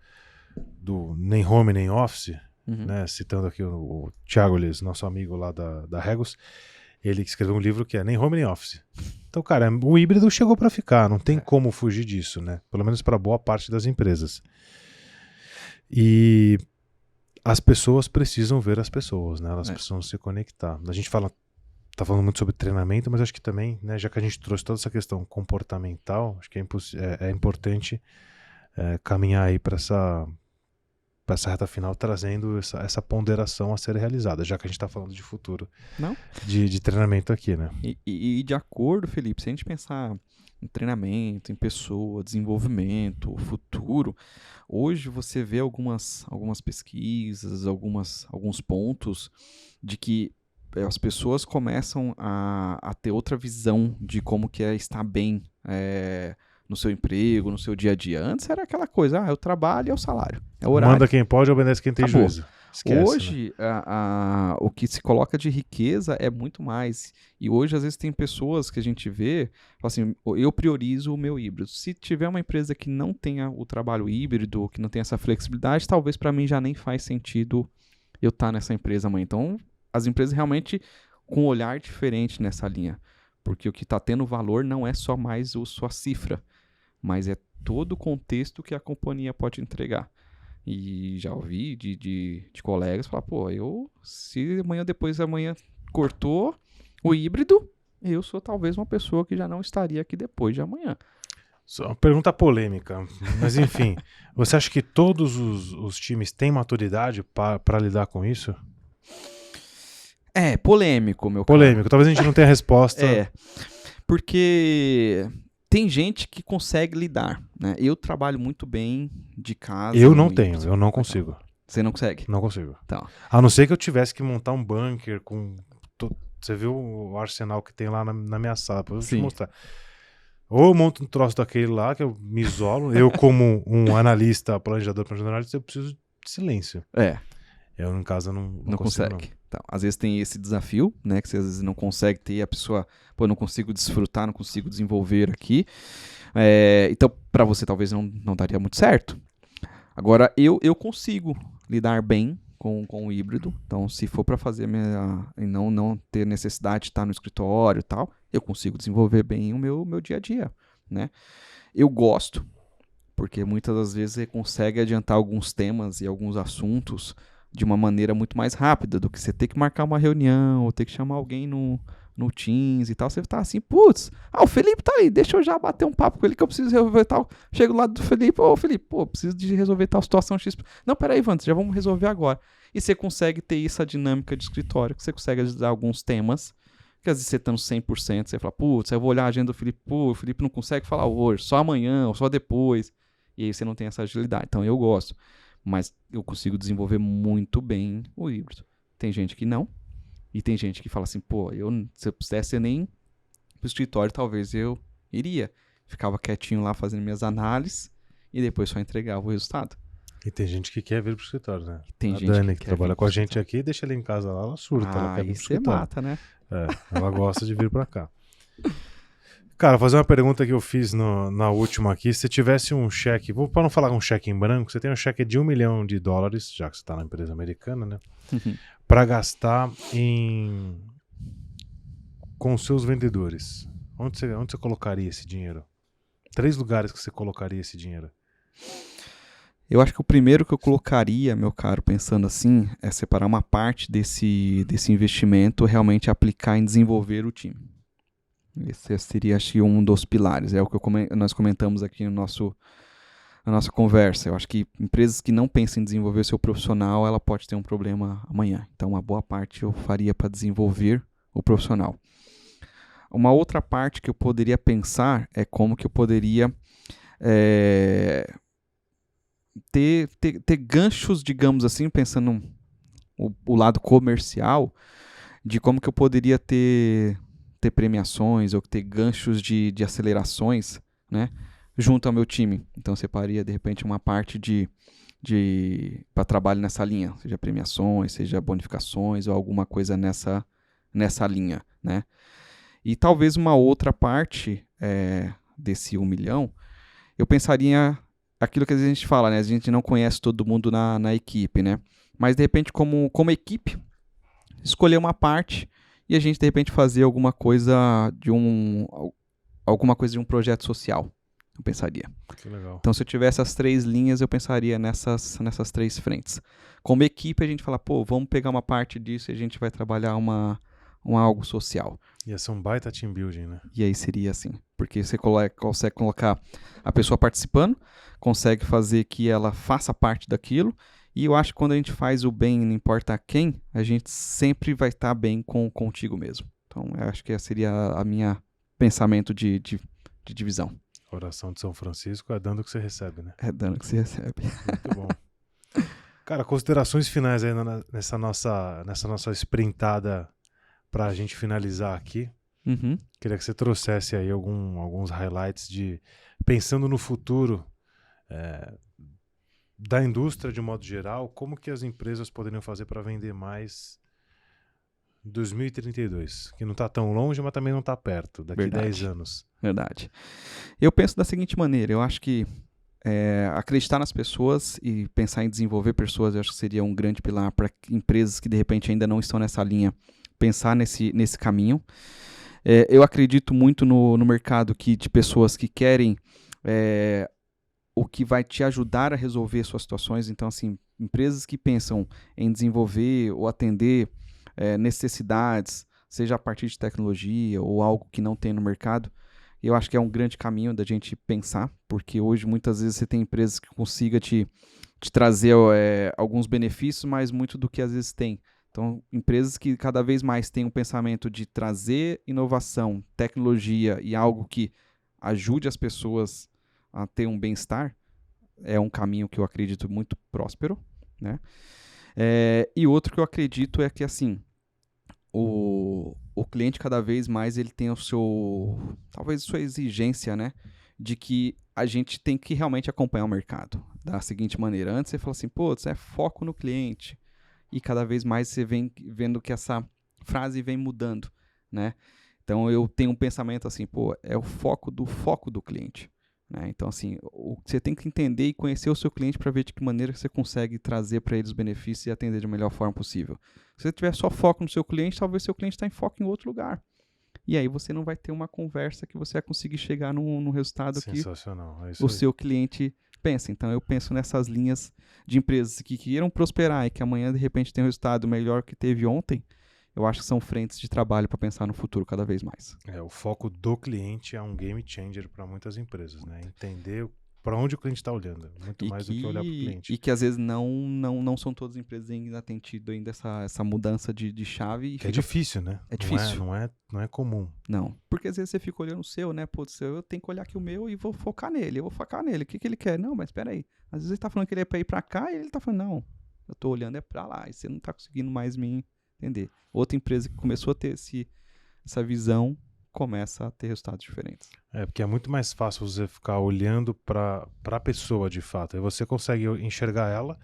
nem home nem office, né, citando aqui o Thiago Liz, nosso amigo lá da Regus, ele escreveu um livro que é nem home nem office. Então, cara, o híbrido chegou para ficar, não tem como fugir disso, né? Pelo menos para boa parte das empresas. E as pessoas precisam ver as pessoas, né? Elas precisam se conectar. A gente tá falando muito sobre treinamento, mas acho que também, né, já que a gente trouxe toda essa questão comportamental, acho que é importante caminhar aí para essa reta final, trazendo essa ponderação a ser realizada, já que a gente está falando de futuro de treinamento aqui, né? E de acordo, Felipe, se a gente pensar em treinamento, em pessoa, desenvolvimento, futuro, hoje você vê algumas pesquisas, alguns pontos de que as pessoas começam a ter outra visão de como que é estar bem no seu emprego, no seu dia a dia. Antes era aquela coisa, eu trabalho, é o salário, é o horário. Manda quem pode, obedece quem tem juízo. Esquece, hoje, né? O que se coloca de riqueza é muito mais. E hoje, às vezes, tem pessoas que a gente vê, assim, eu priorizo o meu híbrido. Se tiver uma empresa que não tenha o trabalho híbrido, que não tenha essa flexibilidade, talvez para mim já nem faz sentido eu estar nessa empresa amanhã. Então, as empresas realmente com um olhar diferente nessa linha. Porque o que está tendo valor não é só mais sua cifra, mas é todo o contexto que a companhia pode entregar. E já ouvi de colegas falar, se depois de amanhã cortou o híbrido, eu sou talvez uma pessoa que já não estaria aqui depois de amanhã. Só uma pergunta polêmica, mas enfim, você acha que todos os times têm maturidade para lidar com isso? Polêmico, meu Polêmico, cara. Talvez a gente não tenha resposta. Porque tem gente que consegue lidar, né? Eu trabalho muito bem de casa. Eu não tenho, eu não consigo. Você não consegue? Não consigo. Então. A não ser que eu tivesse que montar um bunker com... Você viu o arsenal que tem lá na minha sala, pra eu te mostrar. Ou eu monto um troço daquele lá, que eu me isolo. Eu, como um analista, planejador, eu preciso de silêncio. Eu, em casa, não consigo, consegue. Então, às vezes tem esse desafio, né? Que você às vezes não consegue ter, a pessoa, não consigo desfrutar, não consigo desenvolver aqui. Então, para você talvez não daria muito certo. Agora, eu consigo lidar bem com o híbrido. Então, se for para fazer e não ter necessidade de estar no escritório e tal, eu consigo desenvolver bem o meu dia a dia, né? Eu gosto, porque muitas das vezes você consegue adiantar alguns temas e alguns assuntos de uma maneira muito mais rápida do que você ter que marcar uma reunião ou ter que chamar alguém no Teams e tal, você tá assim, putz, o Felipe tá aí, deixa eu já bater um papo com ele que eu preciso resolver tal. Chego lá do Felipe, Felipe, preciso de resolver tal situação X. Não, peraí, Vantas, já vamos resolver agora. E você consegue ter essa dinâmica de escritório, que você consegue ajudar alguns temas, que às vezes você tá no 100%, você fala, putz, eu vou olhar a agenda do Felipe, o Felipe não consegue falar hoje, só amanhã, ou só depois. E aí você não tem essa agilidade. Então eu gosto, mas eu consigo desenvolver muito bem o híbrido. Tem gente que não, e tem gente que fala assim, se eu pudesse ir nem pro escritório, talvez eu iria. Ficava quietinho lá fazendo minhas análises e depois só entregava o resultado. E tem gente que quer vir pro escritório, né? Tem a gente Dani, que que quer trabalha vir com a pro gente escritório. aqui, deixa ela em casa lá, ela surta, ela quer vir Aí pro você escritório. mata, né? Ela gosta de vir pra cá. Cara, vou fazer uma pergunta que eu fiz na última aqui. Se tivesse um cheque, para não falar um cheque em branco, você tem um cheque de $1 milhão, já que você está na empresa americana, né? Para gastar com seus vendedores. Onde você colocaria esse dinheiro? 3 lugares que você colocaria esse dinheiro. Eu acho que o primeiro que eu colocaria, meu caro, pensando assim, é separar uma parte desse investimento, realmente aplicar em desenvolver o time. Esse seria, acho que, um dos pilares. É o que nós comentamos aqui na nossa conversa. Eu acho que empresas que não pensam em desenvolver o seu profissional, ela pode ter um problema amanhã. Então, uma boa parte eu faria para desenvolver o profissional. Uma outra parte que eu poderia pensar é como que eu poderia ter ganchos, digamos assim, pensando o lado comercial, de como que eu poderia ter premiações ou ter ganchos de acelerações, né, junto ao meu time. Então, eu separaria, de repente, uma parte para trabalho nessa linha, seja premiações, seja bonificações ou alguma coisa nessa linha, né. E talvez uma outra parte desse 1 milhão, eu pensaria aquilo que às vezes a gente fala, né? A gente não conhece todo mundo na equipe, né? Mas, de repente, como equipe, escolher uma parte e a gente, de repente, fazer alguma coisa de um projeto social, eu pensaria. Que legal. Então, se eu tivesse as 3 linhas, eu pensaria nessas 3 frentes. Como equipe, a gente fala, vamos pegar uma parte disso e a gente vai trabalhar algo social. Ia ser um baita team building, né? E aí seria assim, porque você consegue colocar a pessoa participando, consegue fazer que ela faça parte daquilo, e eu acho que quando a gente faz o bem, não importa quem, a gente sempre vai estar bem contigo mesmo. Então, eu acho que esse seria a minha pensamento de divisão. A oração de São Francisco é dando o que você recebe, né? É dando o que você recebe. Muito bom. Cara, considerações finais aí nessa nossa sprintada pra gente finalizar aqui. Uhum. Queria que você trouxesse aí alguns highlights pensando no futuro da indústria de modo geral, como que as empresas poderiam fazer para vender mais em 2032, que não está tão longe, mas também não está perto, daqui 10 anos. Verdade. Eu penso da seguinte maneira, eu acho que acreditar nas pessoas e pensar em desenvolver pessoas, eu acho que seria um grande pilar para empresas que de repente ainda não estão nessa linha, pensar nesse caminho. Eu acredito muito no mercado de pessoas que querem o que vai te ajudar a resolver suas situações. Então, assim, empresas que pensam em desenvolver ou atender necessidades, seja a partir de tecnologia ou algo que não tem no mercado, eu acho que é um grande caminho da gente pensar, porque hoje muitas vezes você tem empresas que consigam te trazer alguns benefícios, mas muito do que às vezes tem. Então, empresas que cada vez mais têm um pensamento de trazer inovação, tecnologia e algo que ajude as pessoas a ter um bem-estar, é um caminho que eu acredito muito próspero, né? E outro que eu acredito é que, assim, o cliente cada vez mais ele tem talvez sua exigência, né? De que a gente tem que realmente acompanhar o mercado. Da seguinte maneira, antes você fala assim, foco no cliente. E cada vez mais você vem vendo que essa frase vem mudando, né? Então, eu tenho um pensamento assim, é o foco do cliente, né? Então, assim, você tem que entender e conhecer o seu cliente para ver de que maneira você consegue trazer para ele os benefícios e atender da melhor forma possível. Se você tiver só foco no seu cliente, talvez seu cliente está em foco em outro lugar. E aí você não vai ter uma conversa que você vai conseguir chegar num resultado que o seu cliente pensa. Então, eu penso nessas linhas de empresas que queiram prosperar e que amanhã, de repente, tem um resultado melhor que teve ontem. eu acho que são frentes de trabalho para pensar no futuro cada vez mais. O foco do cliente é um game changer para muitas empresas, né? Entender para onde o cliente está olhando, muito mais do que olhar para o cliente. E que às vezes não são todas as empresas ainda têm tido ainda essa mudança de chave. É difícil, né? É difícil. Não é comum. Não, porque às vezes você fica olhando o seu, né? Pô, eu tenho que olhar aqui o meu e vou focar nele, O que ele quer? Não, mas espera aí. Às vezes ele tá falando que ele é para ir para cá e ele tá falando, não, eu tô olhando é para lá. E você não tá conseguindo mais me entender. Outra empresa que começou a ter essa visão começa a ter resultados diferentes. Porque é muito mais fácil você ficar olhando para a pessoa de fato. Aí você consegue enxergar ela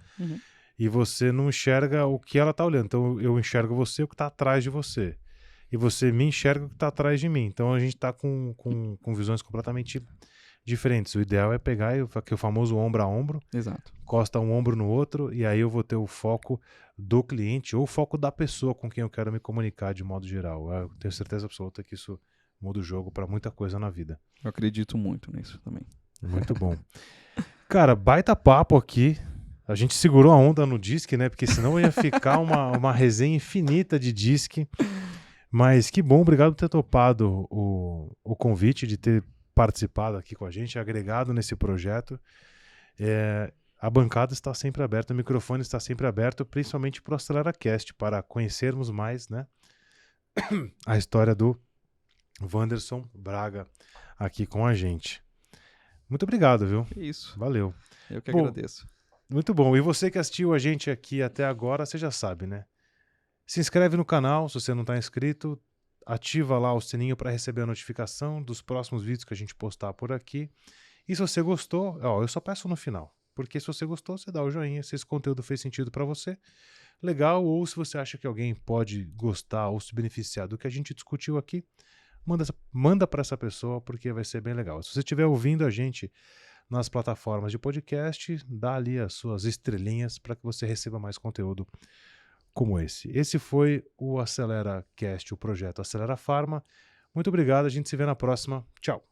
e você não enxerga o que ela está olhando. Então eu enxergo você, o que está atrás de você. E você me enxerga o que está atrás de mim. Então a gente está com visões completamente diferentes. O ideal é pegar o famoso ombro a ombro. Exato. Encosta um ombro no outro e aí eu vou ter o foco do cliente ou o foco da pessoa com quem eu quero me comunicar de modo geral. Eu tenho certeza absoluta que isso muda o jogo para muita coisa na vida. Eu acredito muito nisso também. Muito bom. Cara, baita papo aqui. A gente segurou a onda no Disque, né? Porque senão ia ficar uma resenha infinita de Disque. Mas que bom, obrigado por ter topado o convite, de ter participado aqui com a gente, agregado nesse projeto. A bancada está sempre aberta, o microfone está sempre aberto, principalmente para o AceleraCast, para conhecermos mais, né, a história do Wanderson Braga aqui com a gente. Muito obrigado, viu? É isso. Valeu. Eu que agradeço. Muito bom. E você que assistiu a gente aqui até agora, você já sabe, né? Se inscreve no canal, se você não está inscrito, ativa lá o sininho para receber a notificação dos próximos vídeos que a gente postar por aqui. E se você gostou, eu só peço no final, porque se você gostou, você dá o joinha, se esse conteúdo fez sentido para você, legal, ou se você acha que alguém pode gostar ou se beneficiar do que a gente discutiu aqui, manda para essa pessoa, porque vai ser bem legal. Se você estiver ouvindo a gente nas plataformas de podcast, dá ali as suas estrelinhas para que você receba mais conteúdo como esse. Esse foi o AceleraCast, o projeto Acelera Pharma. Muito obrigado, a gente se vê na próxima. Tchau.